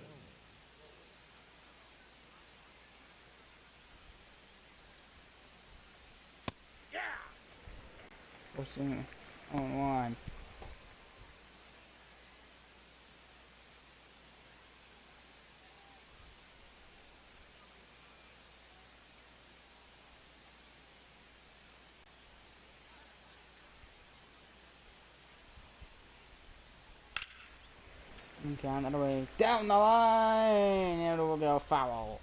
Yeah! We're seeing 0-1. Okay, that'll be down the line, and it will go foul.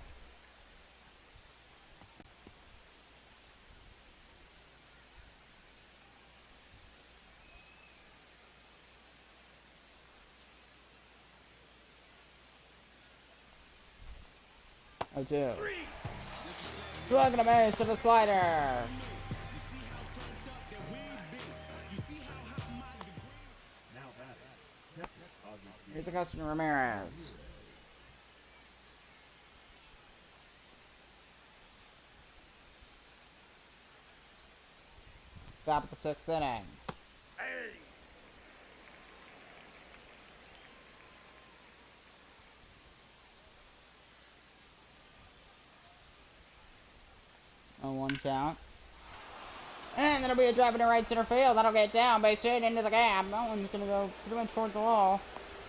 Oh, two. Swung and a miss to the slider. Now batting. Catcher, Augie. Here's Augustin Ramirez. Top of the 6th inning. Hey! On 1 count. And that'll be a drive into right center field. That'll get down, base hit into the gap. That one's gonna go pretty much toward the wall.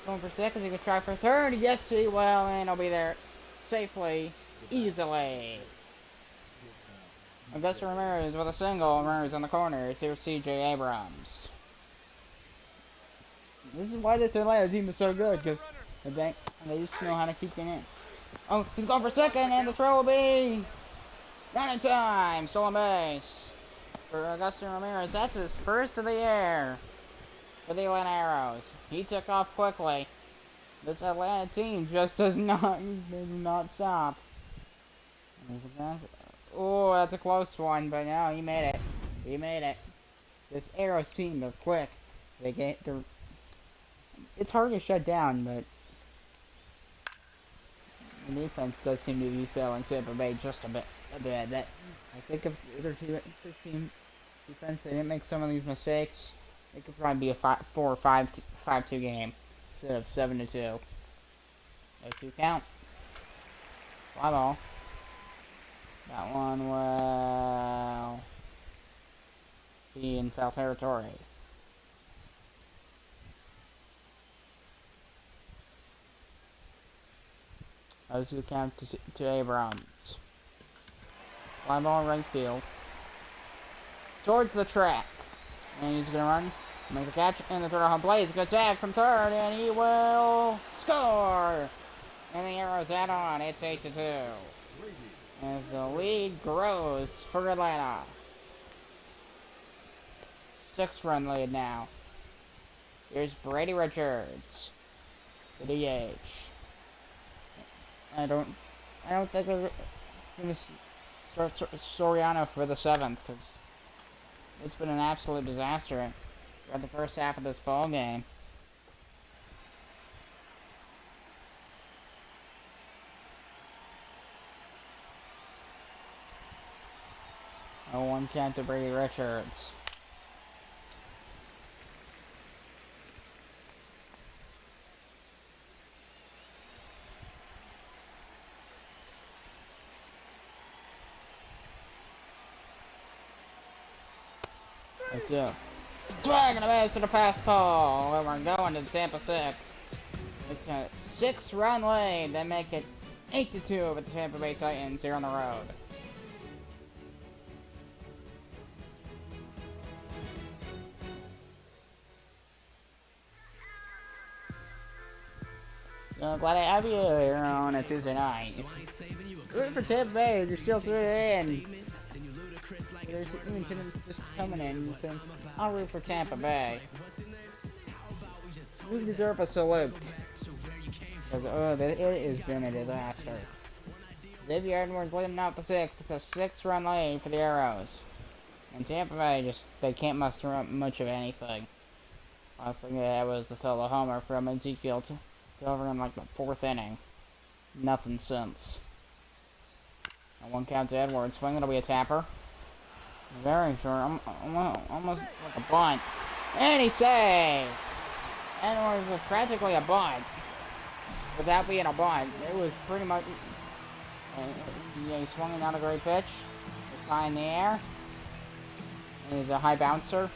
Going for second, he can try for third. Yes, he will, and he'll be there safely, easily. Augusto Ramirez with a single. Ramirez on the corner. Here's C.J. Abrams. This is why this Atlanta team is so good, because they just know how to keep the ends. Oh, he's going for second, and the throw will be not in time. Stolen base for Augusto Ramirez. That's his first of the year for the Atlanta Arrows. He took off quickly. This Atlanta team just does not stop. Oh, that's a close one, but no, he made it. He made it. This Arrows team, they're quick. It's hard to shut down, but the defense does seem to be failing Tampa Bay just a bit. That I think if this team defense, they didn't make some of these mistakes, it could probably be a 4 or 5-2 game instead of 7-2. No 2 count. Fly ball. That one will be in foul territory. Those 2 count to Abrams. Fly ball right field. Towards the track. And he's going to run. Make the catch. And the third home plate. He's going to tag from third. And he will score. And the Arrows add on. It's 8-2. As the lead grows for Atlanta. 6-run lead now. Here's Brady Richards. The DH. I don't think they're going to start Soriano for the 7th, because it's been an absolute disaster throughout the first half of this ball game. A 1 count to Brady Richards. Let's do it. Swing and a miss to the pass ball. And we're going to the Tampa 6. It's a 6-run lead. They make it 8-2 over the Tampa Bay Titans here on the road. So glad I have you here on a Tuesday night. Root for Tampa Bay. You're still through in. There's even just coming in, so I'll root for Tampa Bay. We deserve a salute. Because, it has been a disaster. Xavier Edwards leading out the 6. It's a 6-run lead for the Arrows. And Tampa Bay they can't muster up much of anything. Last thing they had was the solo homer from Ezekiel to over in like the 4th inning. Nothing since. A 1 count to Edwards. Swing, it'll be a tapper. Very short, almost like a bunt. And he saved! Edwards was practically a bunt. Without being a bunt. It was pretty much... yeah, he swung out a great pitch. It's high in the air. And he's a high bouncer.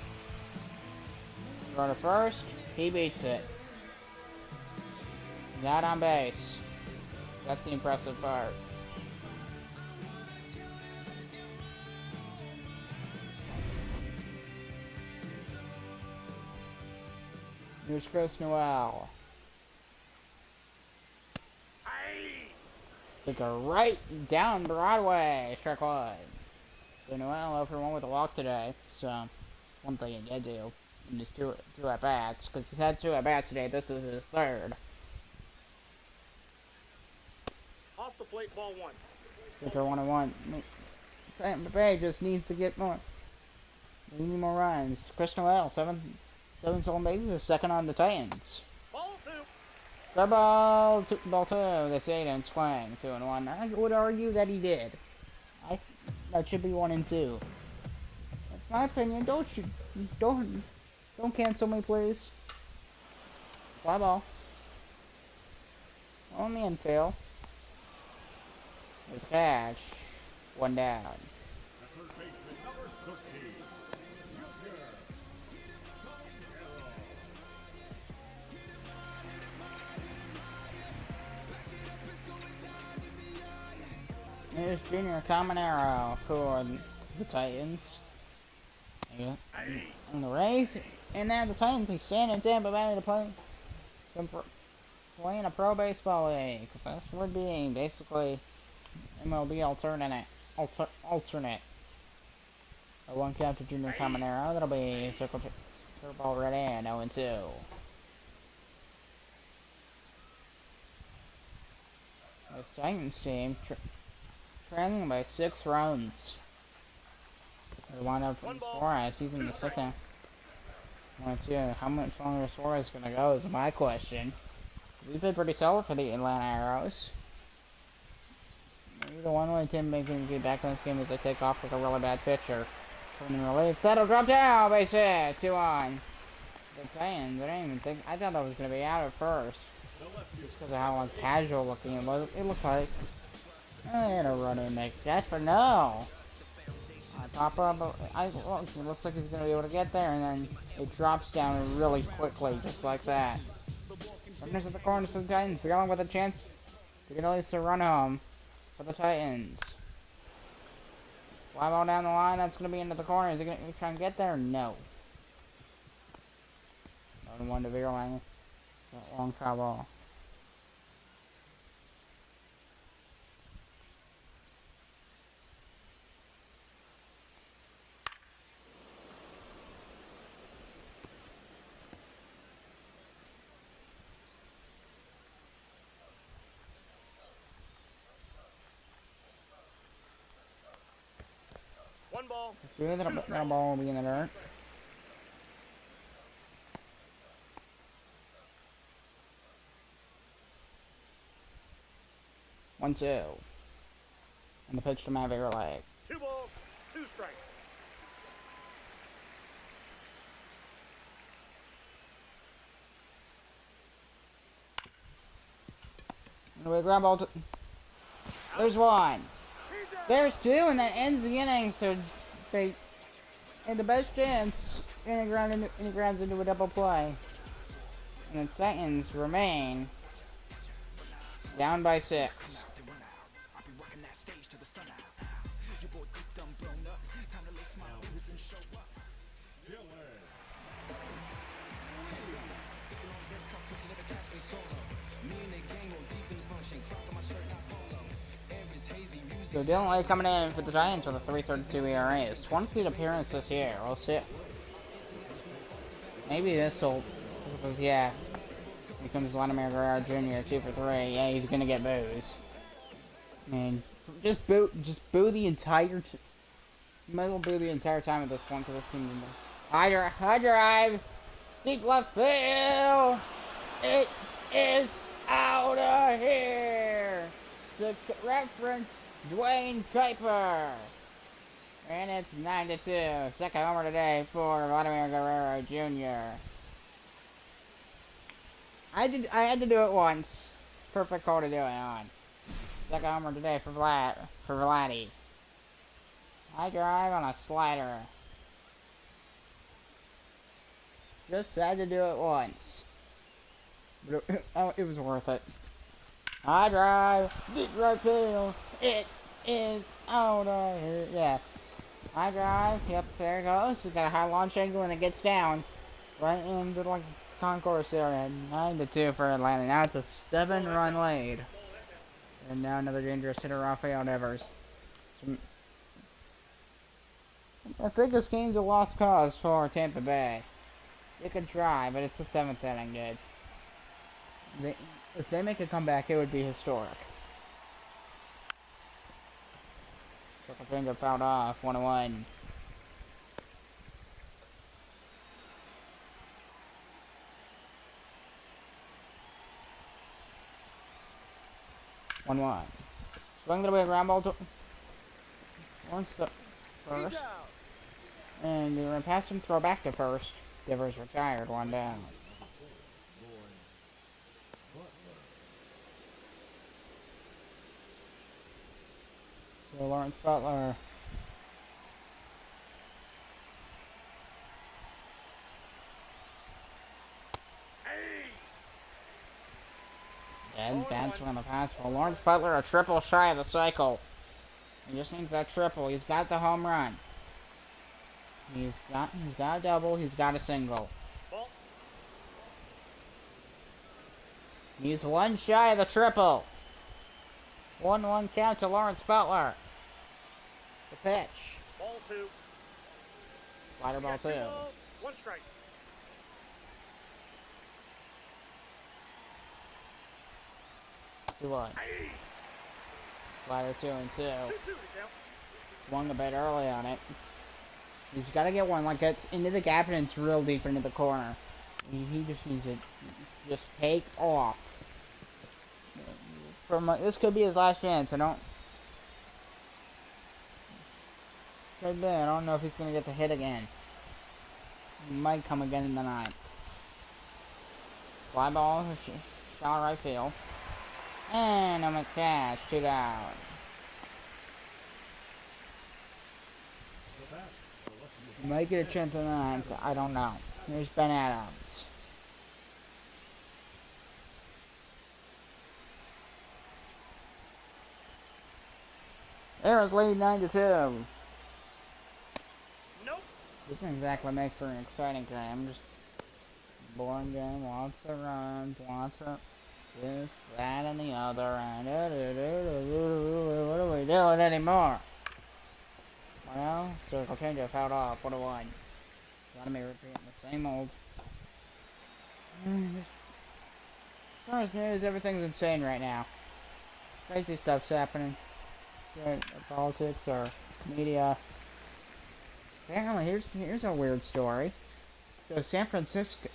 Throw to first. He beats it. He's out on base. That's the impressive part. Here's Chris Noel. Took a right down Broadway, strike one. So Noel 0 for 1 with a walk today. So one thing he did do in his two at bats, because he's had 2 at bats today. This is his 3rd. Off the plate, ball 1. So for 1-1. Tampa Bay just needs to get more. We need more runs. Chris Noel, 7 stolen bases, is 2nd on the Titans. Ball 2. The ball 2. They say he didn't swing. 2-1. I would argue that he did. That should be 1-2. That's my opinion. Don't cancel me, please. Fly ball. On the infield. There's a catch. 1 down. Here's Junior Caminero for the Titans. Yeah. And the Rays. And now the Titans extend in Tampa Bay to play playing a pro baseball league. Because that's what we're being basically MLB alternate. A 1 count to Junior Caminero. That'll be circle ball right in. 0-2. This Titans team trailing by 6 runs. They wind up from Suarez. He's in the 2nd. 1-2. How much longer Suarez is going to go is my question. He's been pretty solid for the Atlanta Arrows. Maybe the one way Tim may get back in this game is they take off with a really bad pitcher. Putting in relief. That'll drop down. Base hit. 2-1. The Titans. I didn't even think. I thought that was going to be out at first. Just because of how like, casual looking it was. It looked like. I had a run and make catch, but no. I pop up. Look, it looks like he's going to be able to get there, and then it drops down really quickly, just like that. Runners at the corners for the Titans. Beyond with a chance to get at least a run home for the Titans. Fly ball down the line. That's going to be into the corner. Is he going to try and get there? No. 1-1 to Vierling. Long foul ball. One ball. Good, that ball will be in the dirt. One, 2. And the pitch to Matt Vierling. 2 balls, 2 strikes. And we grab all. There's 1. There's 2, and that ends the inning. So they had the best chance, and it grounds into a double play. And the Titans remain down by 6. So Dylan Lake coming in for the Giants with a 3.32 ERA. His 20th appearance this year. We'll see. Maybe this will, because yeah, here comes Vladimir Guerrero Jr. 2 for 3. Yeah, he's gonna get boos. Man, just boo the entire. You might as well boo the entire time at this point because this team. High drive, deep left field. It is out of here. To reference Dwayne Kuiper. And it's 9-2. Second homer today for Vladimir Guerrero Jr. I had to do it once. Perfect call to do it on. Second homer today for Vladdy. High drive on a slider. Just had to do it once. But it was worth it. High drive, deep right field. It is out of here. Yeah. High drive. Yep, there it goes. It's got a high launch angle and it gets down right into the concourse area. 9-2 for Atlanta. Now it's a 7-run lead. And now another dangerous hitter, Rafael Devers. I think this game's a lost cause for Tampa Bay. They could try, but it's the 7th inning, dude. If they make a comeback, it would be historic. Circle change up, fouled off, 1-1. Swing to be a ground ball to Lawrence the first. And you're gonna pass him, throw back to first. Devers retired, 1 down. So Lawrence Butler. Dead bounce on the pass for Lawrence Butler, a triple shy of the cycle. He just needs that triple. He's got the home run. He's got a double. He's got a single. He's 1 shy of the triple. 1-1 count to Lawrence Butler. The pitch. Ball 2. Slider ball 2. 1 strike. Two one. Slider 2-2. 2-2 count. Swung a bit early on it. He's got to get one like gets into the gap and it's real deep into the corner. He just needs to just take off. This could be his last chance. I don't know if he's gonna get to hit again. He might come again in the 9th. Fly ball, shot right field, and I'm a catch, 2 down. Might get a chance in the 9th. I don't know. Here's Ben Adams. Arrows lead 9-2. Nope. This doesn't exactly make for an exciting game. Just boring game. Lots of runs. Lots of this, that, and the other. And what are we doing anymore? Well, circle change up, fouled off. 1-1. Gotta be repeating the same old. As far as news, everything's insane right now. Crazy stuff's happening. Right, politics or media. Apparently, here's a weird story. So San Francisco,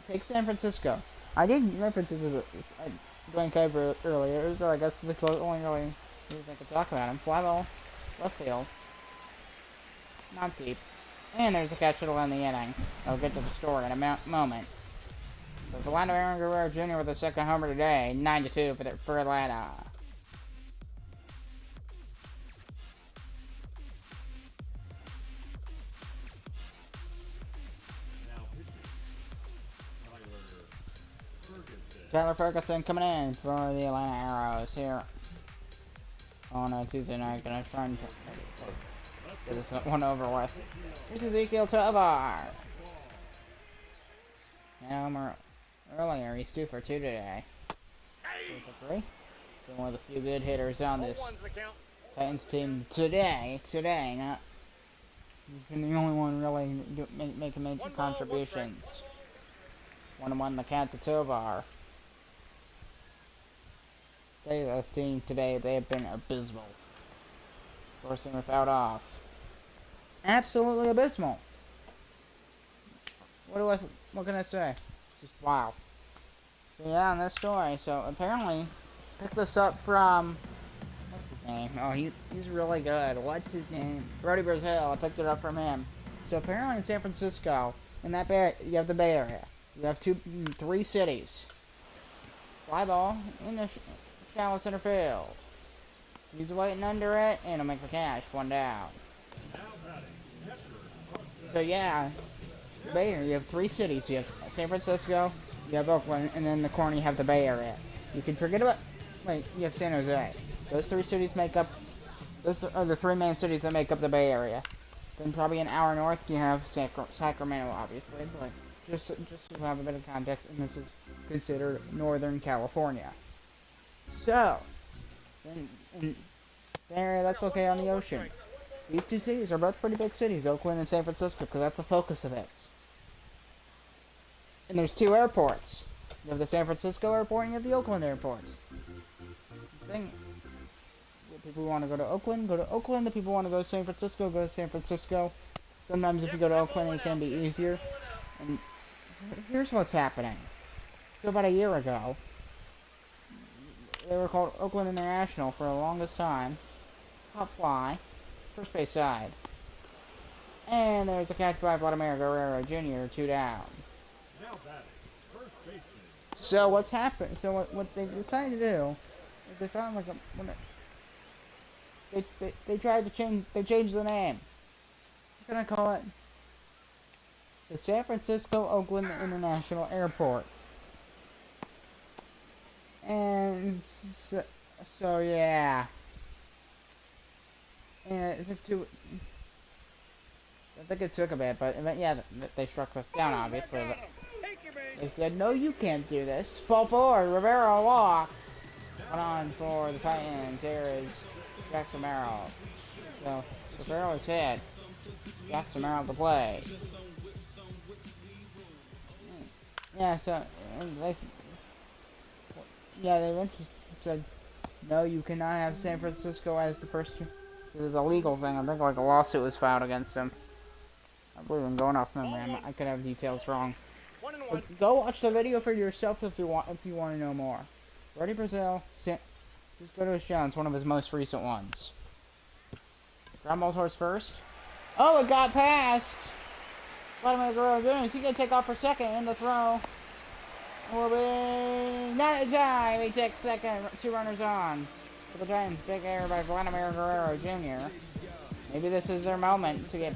take San Francisco. I did reference it as Dwayne Cover earlier, so I guess the only really reason I could talk about him. Fly ball, left field, not deep, and there's a catch that'll end the inning. I'll get to the story in a moment. But Atlanta Aaron Guerrero Jr. with a second homer today, 9-2 for Atlanta. Tyler Ferguson coming in for the Atlanta Arrows here on a Tuesday night. Gonna try and get this one over with. Here's Ezekiel Tovar. Now, earlier, he's 2 for 2 today. 2 for 3. Been one of the few good hitters on this Titans team today. Not. He's been the only one really making major contributions. 1-1 the count to Tovar. This team today, they have been abysmal. Forcing without off. Absolutely abysmal. What can I say? Just wow. So yeah, on this story. So apparently, picked this up from what's his name? Oh, he's really good. What's his name? Brody Brazil. I picked it up from him. So apparently in San Francisco, in that you have the Bay Area. You have 3 cities. Fly ball in the shallow center field. He's waiting under it, and he'll make the catch. 1 down. So yeah, the Bay Area, you have 3 cities. You have San Francisco, you have Oakland, and then in the corner you have the Bay Area. You can forget about, you have San Jose. Those 3 cities make up, those are the 3 main cities that make up the Bay Area. Then probably an hour north you have Sacramento, obviously, but just to have a bit of context, and this is considered Northern California. So, And there, let's look on the ocean. These two cities are both pretty big cities, Oakland and San Francisco, because that's the focus of this. And there's two airports. You have the San Francisco airport and you have the Oakland airport. The thing, if people want to go to Oakland, go to Oakland. If people want to go to San Francisco, go to San Francisco. Sometimes if you go to Oakland, it can be easier. And here's what's happening. So about a year ago, they were called Oakland International for the longest time. Top fly. First base side. And there's a catch by Vladimir Guerrero Jr., 2 down. Now batting, first baseman. So what's happened? So what they decided to do is they found like they tried to change. They changed the name. What can I call it? The San Francisco Oakland International Airport. And so yeah. And I think it took a bit, but yeah, they struck us down obviously. But they said, no, you can't do this. Ball forward, Rivera walk. One on for the Titans. Here is Jackson Merrill. So Rivera is hit. Jackson Merrill to play. Yeah, so they eventually said, no, you cannot have San Francisco as the first two. This is a legal thing. I think like a lawsuit was filed against them. I believe I'm going off memory. I could have details wrong. But go watch the video for yourself if you want to know more. Ready, Brazil? Just go to his channel. It's one of his most recent ones. Ground ball towards first. Oh, it got past. Vladimir Guerrero Jr. Is he gonna take off for second in the throw? Will be not in time. He takes second. 2 runners on. For the Giants, big error by Vladimir Guerrero Jr. Maybe this is their moment to get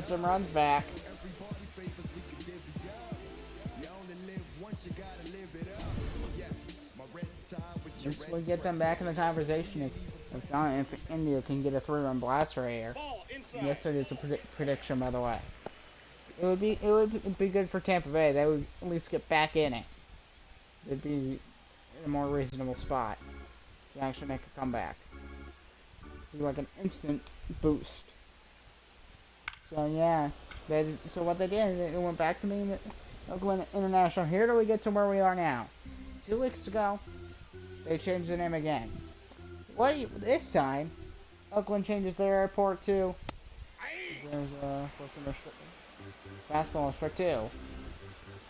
some runs back. This will get them back in the conversation if John and India can get a 3-run blast right here. Yesterday's a prediction, by the way. It would be good for Tampa Bay. They would at least get back in it. It'd be in a more reasonable spot to actually make a comeback. It'd be like an instant boost. So yeah, so what they did, they went back to being Oakland International. Here do we get to where we are now? 2 weeks ago, they changed the name again. This time, Oakland changes their airport to. There's basketball strict 2.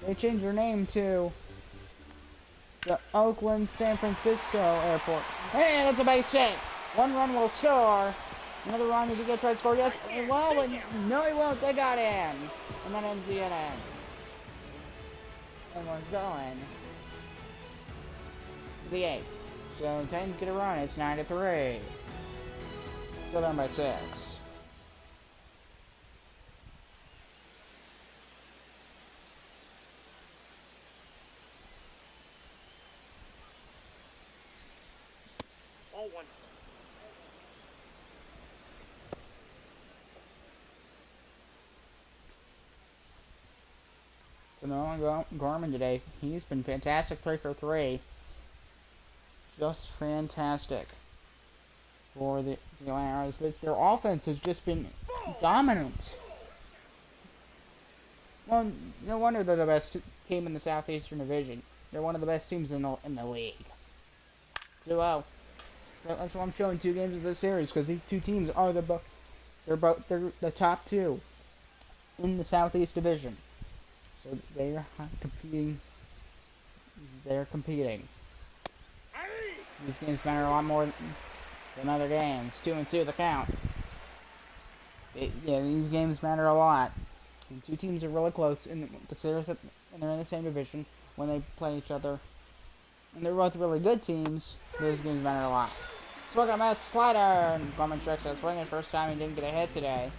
They changed their name to the Oakland San Francisco Airport. Hey, that's a base hit. 1 run will score. Another run, if he gets right score, yes. Well, but no, he won't. They got in. And that ends the inning. Everyone's going to the 8th. So Titans get a run. It's 9-3. Still down by 6. Ball 1. So Nolan Gorman today, he's been fantastic, 3 for 3. Just fantastic for the Atlantis. Their offense has just been dominant. Well, no wonder they're the best team in the Southeastern Division. They're one of the best teams in the league. 2-0. That's why I'm showing 2 games of this series, because these 2 teams are they're the top 2 in the Southeast Division. So they're competing. They're competing. These games matter a lot more than other games. 2-2 the count. Yeah, these games matter a lot. And 2 teams are really close in the series, and they're in the same division when they play each other. And they're both really good teams. Those games matter a lot. Swing and a miss, slider, and Gorman strikes out swinging. First time he didn't get a hit today.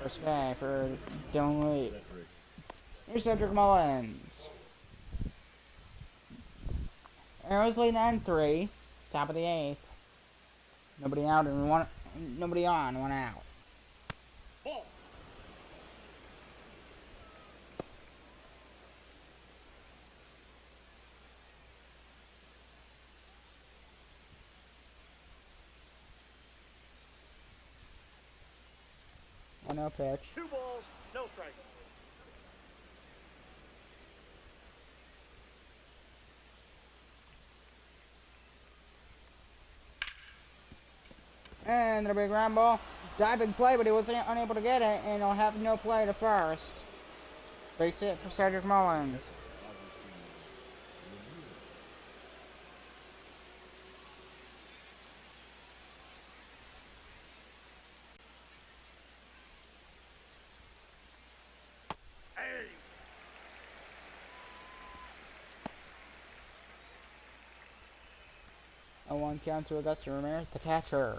First guy for Dylan Lee. Here's Cedric Mullins. Arrows lead 9-3. Top of the 8th. Nobody out and nobody on, 1 out. Ball. 1-0 pitch. 2 balls, no strikes. And there'll be a ground ball. Diving play, but he was unable to get it, and he'll have no play to first. Base hit for Cedric Mullins. Hey! A 1 count to Augusta Ramirez, the catcher.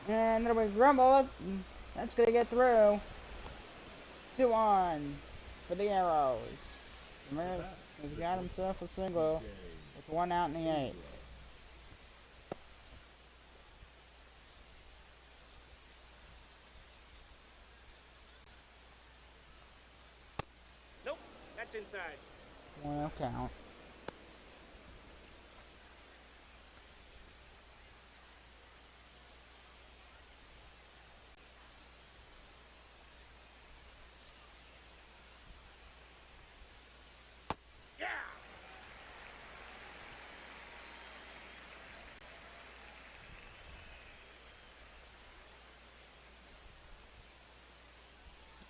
And there'll be a grumble. That's going to get through. 2-1 for the Arrows. Ramirez has got himself a single with 1 out in the 8th. Nope, that's inside. 1-0 count. Yeah!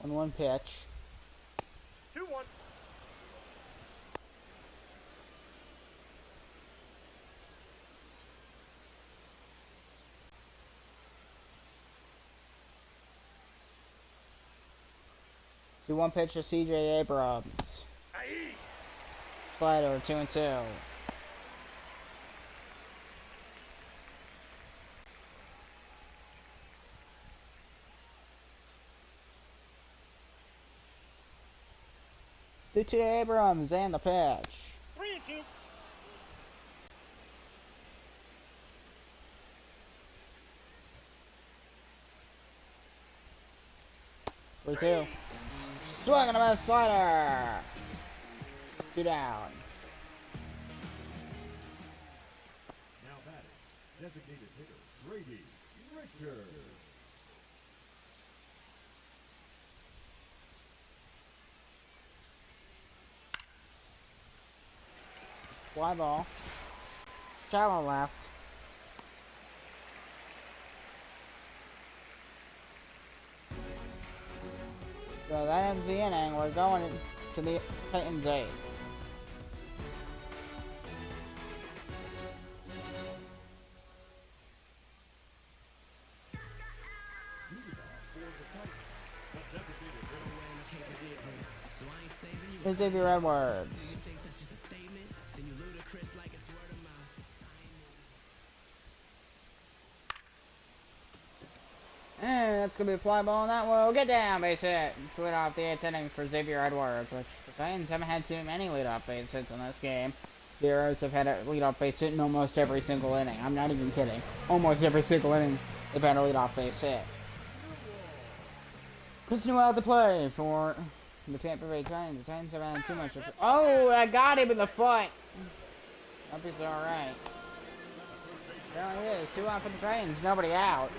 On 1 pitch. 2-1. To 1 pitch to CJ Abrams. Aye! Slider 2-2. To Abrams and the pitch. 3-2. Three two. Swing and a miss slider. 2 down. Now batting, designated hitter, Brady Richards. Fly ball. Shallow left. So that ends the inning. We're going to the Titans 8th. Xavier Edwards. And that's going to be a fly ball, and that will get down, base hit. To lead off the 8th inning for Xavier Edwards, which the Titans haven't had too many leadoff base hits in this game. The Arrows have had a leadoff base hit in almost every single inning. I'm not even kidding. Almost every single inning, they've had a leadoff base hit. Chris Newell to play for the Tampa Bay Titans. The Titans haven't had too much. Oh, I got him in the foot. Hope he's alright. There he is. 2 out for the Titans. Nobody out.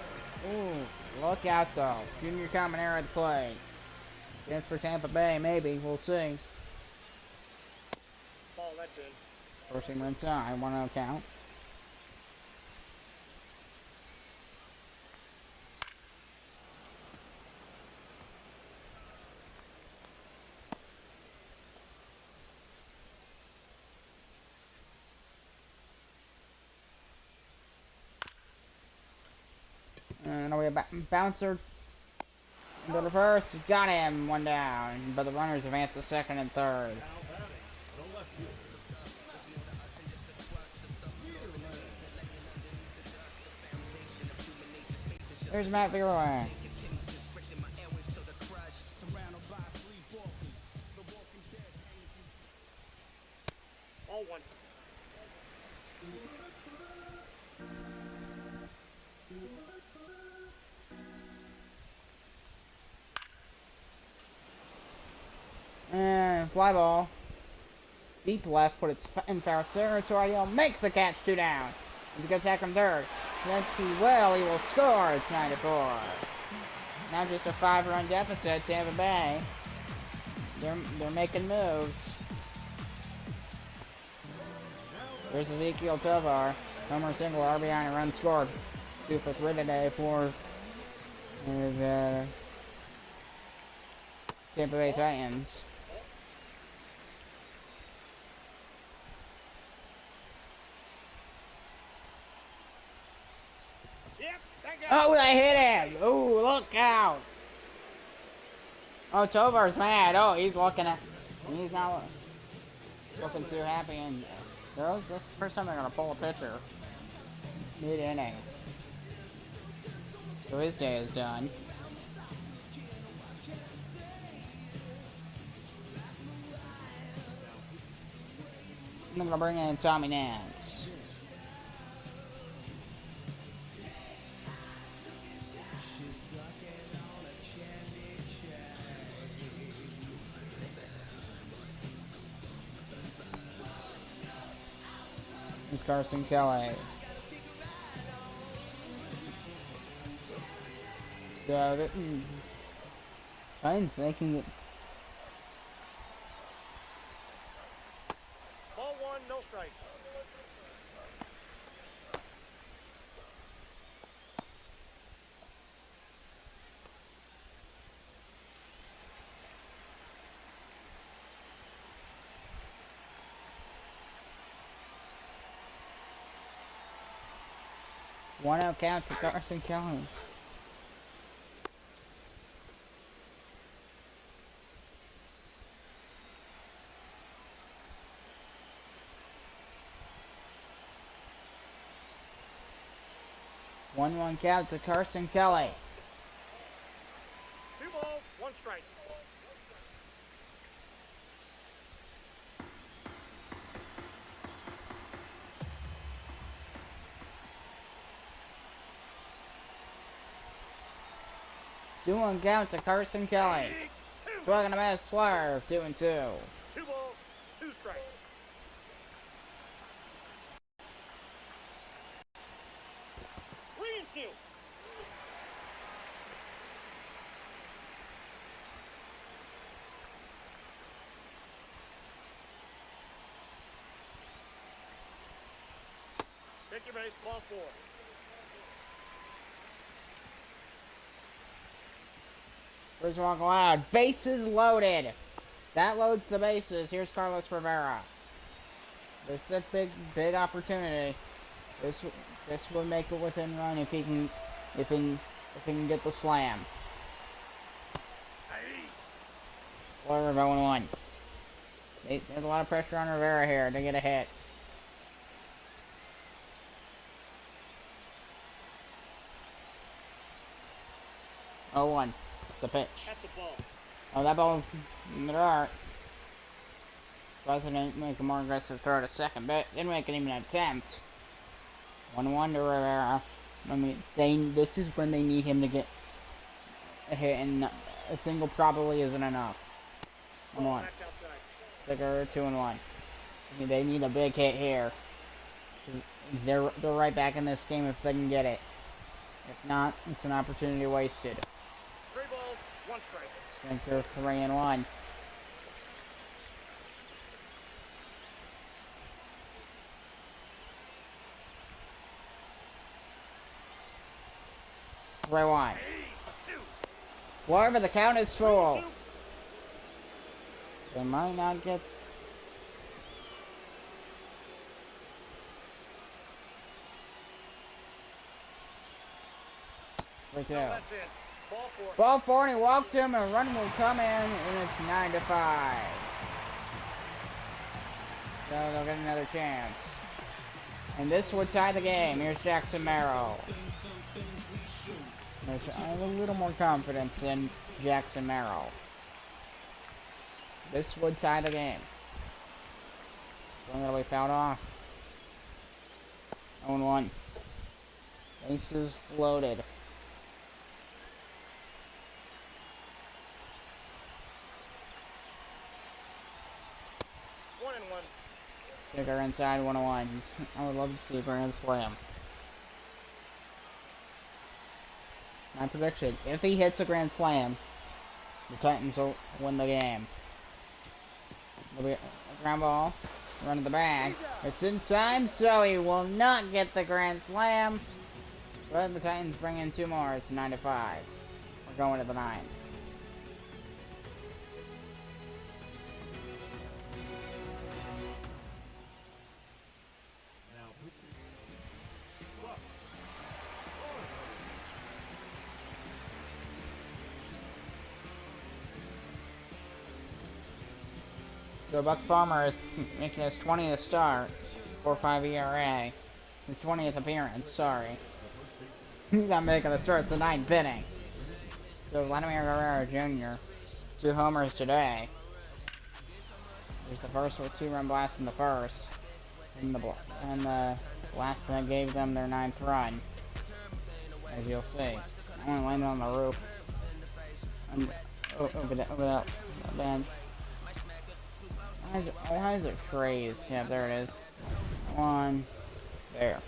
Ooh, look out though. Junior Caminero at the play. Chance for Tampa Bay, maybe. We'll see. Ball, that's in. First team inside. 1-0 count. And we have bouncer. Go to first. Got him. 1 down. But the runners advance to second and third. Now batting, the left fielder. There's Matt Vierling. All 1. And fly ball. Deep left, put it in foul territory. He'll make the catch, 2 down. He's a good attack from third. Yes, he will. He will score. It's 9-4. Now just a 5-run deficit, Tampa Bay. They're making moves. There's Ezekiel Tovar. Homer single, RBI, and a run scored. 2 for 3 today for the Tampa Bay Titans. Yep, that guy. Oh, they hit him! Oh, look out! Oh, Tovar's mad. Oh, he's not looking too happy. And this is the first time they're gonna pull a pitcher mid-inning. So his day is done. I'm gonna bring in Tommy Nance. Here's Carson Kelly. So, Titans, they can get. Ball 1, no strike. One out count to Carson Kelly. One count to Carson Kelly. 2 balls, 1 strike. Two one count to Carson Kelly. Swung and a miss, swerve, 2-2. 2 balls, 2 strikes. Greenfield. Take your base, ball 4. First walk allowed. Bases loaded. That loads the bases. Here's Carlos Rivera. This is a big opportunity. This will make it within run if he can get the slam. Flurry of 0-1. There's a lot of pressure on Rivera here to get a hit. Oh, 1. The pitch. That's a ball. Oh, that ball's in the dark. Surprised they didn't make a more aggressive throw to second, but didn't make it even an attempt. 1-1 to Rivera. I mean, this is when they need him to get a hit, and a single probably isn't enough. 1-1. Sticker 2-1. I mean, they need a big hit here. They're right back in this game if they can get it. If not, it's an opportunity wasted. 3 balls, 1 strike. Sinker 3-1. Rewind. Swerve, but the count is full. They might not get. That's it. Ball 4. Ball 4, and he walked him, and a run will come in, and it's 9-5. So they'll get another chance. And this would tie the game. Here's Jackson Merrill. I have a little more confidence in Jackson Merrill. This would tie the game. One that'll be fouled off. 0-1. Bases loaded. 1-1. Take our inside 101. I would love to see a grand slam. My prediction, if he hits a grand slam, the Titans will win the game. There'll be a ground ball, run to the bag. It's in time, so he will not get the grand slam. But the Titans bring in 2 more. It's 9-5. We're going to the 9th. Now pitching. So Buck Farmer is making his 20th start, 4.5 ERA. His 20th appearance, sorry. He's not making a start, it's the 9th inning. So Vladimir Guerrero Jr., 2 homers today. There's the first with 2-run blast in the first. And the last that gave them their 9th run. As you'll see. I only landed on the roof. And over that bench. Why is it phrased? Yeah, there it is. One. There.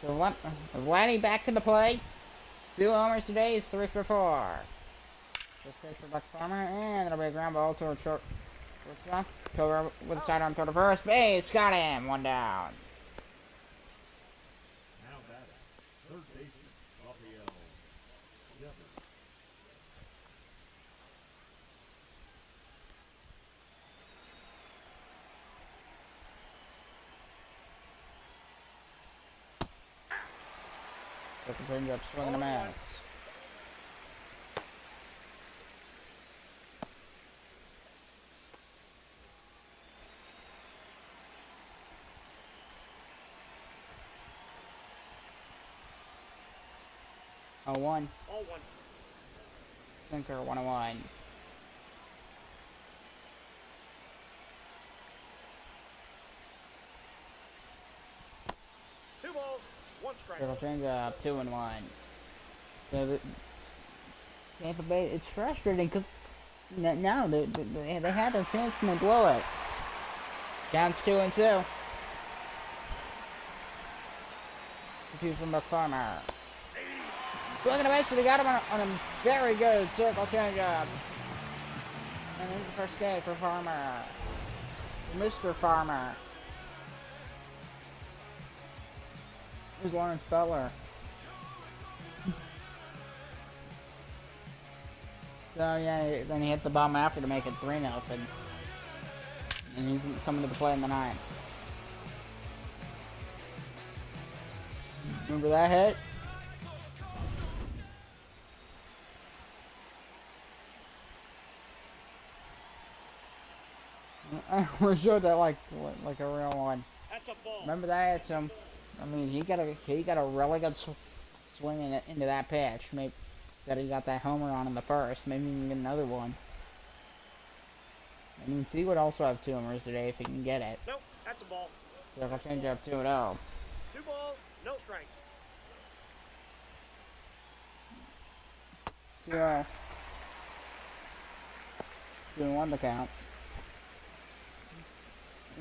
So Vladdy back to the plate. 2 homers today. He's 3 for 4. First pitch for Buck Farmer, and it'll be a ground ball to a shortstop. Pillar with a sidearm throw to first base. Got him. 1 down. Now batting. Third baseman, Raphael Devers. Second change up, swing and a miss. Oh, 1. Ball 1. Sinker 101. Two balls, 1 strike. Circle change up, 2-1. So the Tampa Bay, it's frustrating because now they had their chance and they blow it. Counts 2-2. 2 from Buck Farmer. Swing and a miss, and he got him on a very good circle changeup. And there's the first K for Farmer. Mr. Farmer. Here's Lawrence Butler. So yeah, then he hit the bomb after to make it 3-0. And he's coming to the play in the 9th. Remember that hit? I want to show that like a real one. That's a ball. Remember that? I mean, he got a really good swing into that pitch. Maybe that he got that homer on in the first. Maybe he can get another one. I mean, he would also have 2 homers today if he can get it. Nope, that's a ball. Circle change up 2-0. 2 balls, no strike. 2-0. 2-1 to count.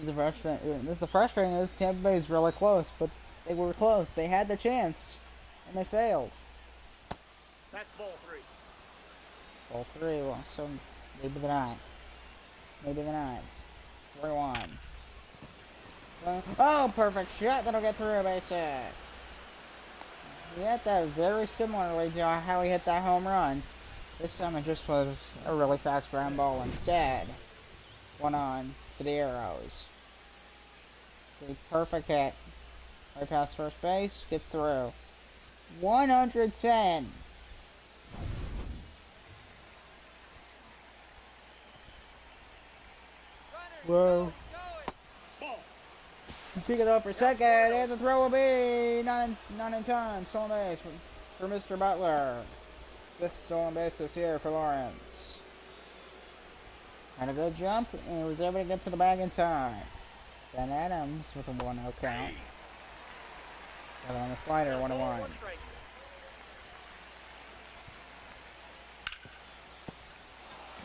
The frustrating is Tampa Bay is really close, but they were close. They had the chance, and they failed. That's ball 3. Ball 3, well, so maybe the 9th. Maybe the 9th. 3-1. Oh, perfect shot. That'll get through a base hit. He hit that very similarly to how he hit that home run. This time it just was a really fast ground ball instead. 1-on for the Arrows. A perfect hit. Right past first base. Gets through. 110. Whoa. Ball. Pick it up for second, and the throw will be not in time. Stolen base for Mr. Butler. 6 stolen bases here for Lawrence. Had a good jump, and was able to get to the bag in time. Ben Adams with a 1-0 count. Got on the slider, 1-1. 1 strike.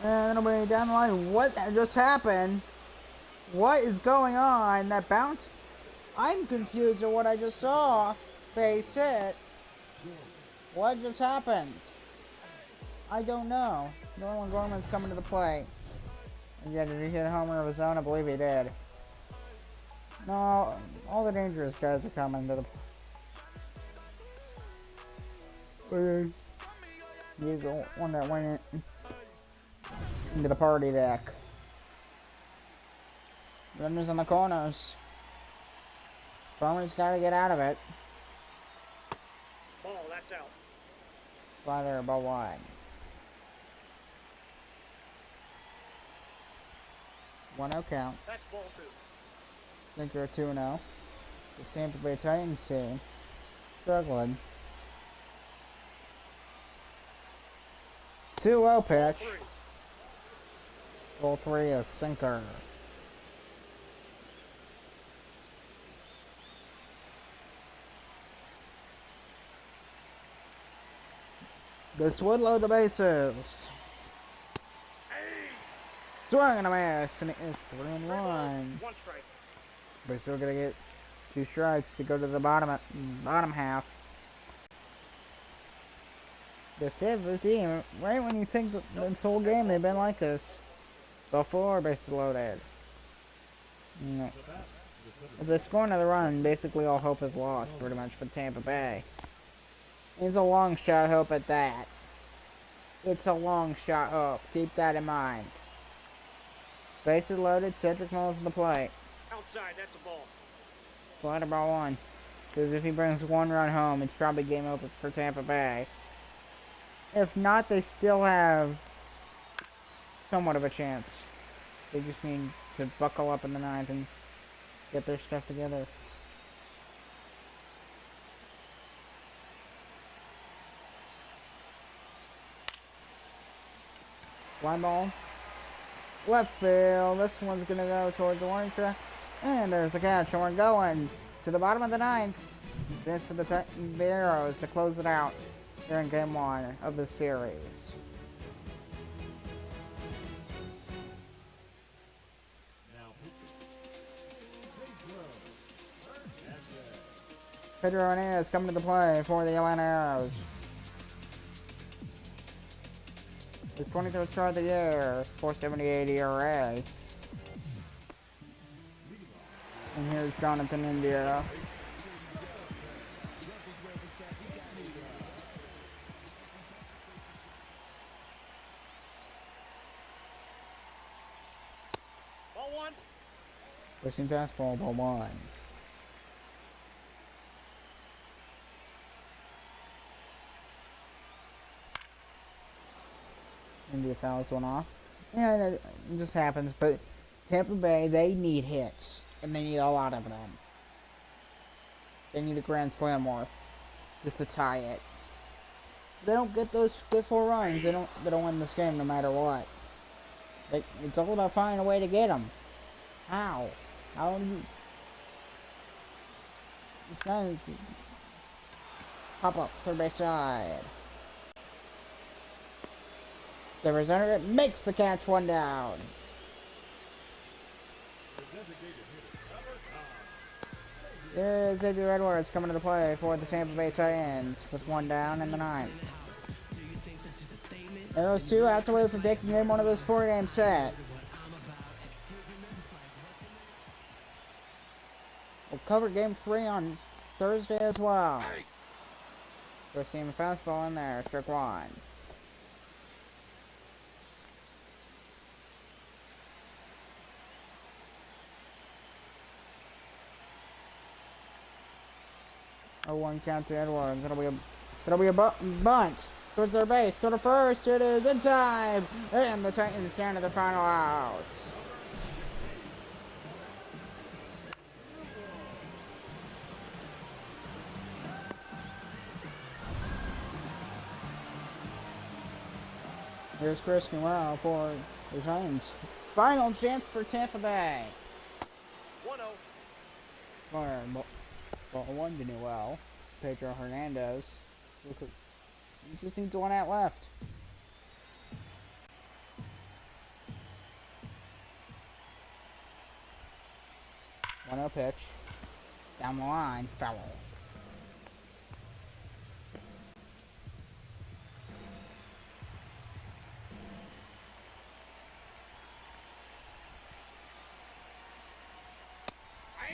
And it'll be down the line. What just happened? What is going on? That bounce? I'm confused at what I just saw. Base hit. What just happened? I don't know. Nolan Gorman's coming to the plate. Yeah, did he hit a homer of his own? I believe he did. No, all the dangerous guys are coming to the... He's the one that went into the party deck. Runners on the corners. Farmer's got to get out of it. Ball, that's out. Slider, ball wide. 1-0 count. That's ball 2. Sinker 2-0. This Tampa Bay Titans team struggling. 2-0 pitch. Ball 3 a sinker. This would load the bases. Swing and a miss, and it's 3-1. 1 strike. We're still gonna get 2 strikes to go to the bottom half. The Tampa team, right when you think that this whole game they've been like this. Before bases loaded. No. If they score another run, basically all hope is lost, pretty much, for Tampa Bay. It's a long shot hope at that. It's a long shot hope. Keep that in mind. Bases loaded, Cedric Knowles in the plate. Outside, that's a ball. Slider ball 1. Because if he brings 1 run home, it's probably game over for Tampa Bay. If not, they still have somewhat of a chance. They just need to buckle up in the 9th and get their stuff together. Fly ball. Left field. This one's going to go towards the warning track. And there's the catch. And we're going to the bottom of the 9th. Chance for the Arrows to close it out here in Game 1 of the series. Pedro Hernandez coming to the play for the Atlanta Arrows. His 23rd start of the year, 4.78 ERA. And here's Jonathan India. Ball 1. Pushing fastball, ball 1. India fouls one off. Yeah, it just happens, but Tampa Bay, they need hits, and they need a lot of them. They need a grand slam worth just to tie it. If they don't get those good 4 runs, they don't win this game no matter what. It's all about finding a way to get them. How? How do you... It's kind of... Pop up, third base side. The reserve makes the catch, 1 down. Here's Xavier Edwards coming to the play for the Tampa Bay Titans with 1 down in the 9th. And those 2 outs away from taking game 1 of this 4-game set. We'll cover game 3 on Thursday as well. We're seeing a fastball in there, strike 1. Oh, 1 count to Edwards. That'll be a bunt towards their base. To the first, it is in time, and the Titans down to the final out. Here's Chris Noel for the Titans. Final chance for Tampa Bay. 1-0. Ball 1 to Noel. Pedro Hernandez. He just needs 1 out left. pitch. Down the line, foul.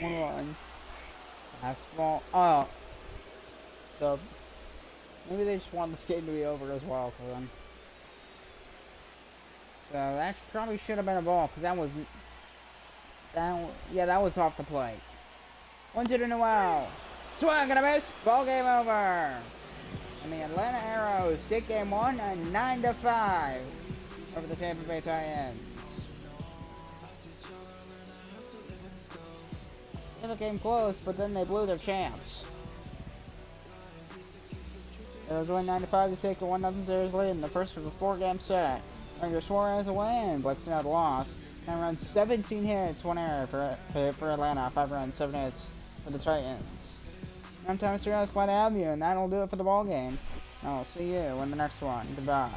One. Fastball. Oh. So, maybe they just want this game to be over as well for them. So, that probably should have been a ball, because that was... that was off the plate. 1-2 to Noel. Swing and a miss. Ball game over. And the Atlanta Arrows take game 1 and 9-5 over the Tampa Bay Titans. The game close, but then they blew their chance. It was winning 9-5 to take a 1-0 series lead in the first of a 4-game set. Ranger Suarez a win, Blixen out a loss. 9 runs, 17 hits, 1 error for Atlanta, 5 runs, 7 hits for the Titans. I'm Thomas Rios, glad to have you, and that'll do it for the ball game. I'll see you in the next one. Goodbye.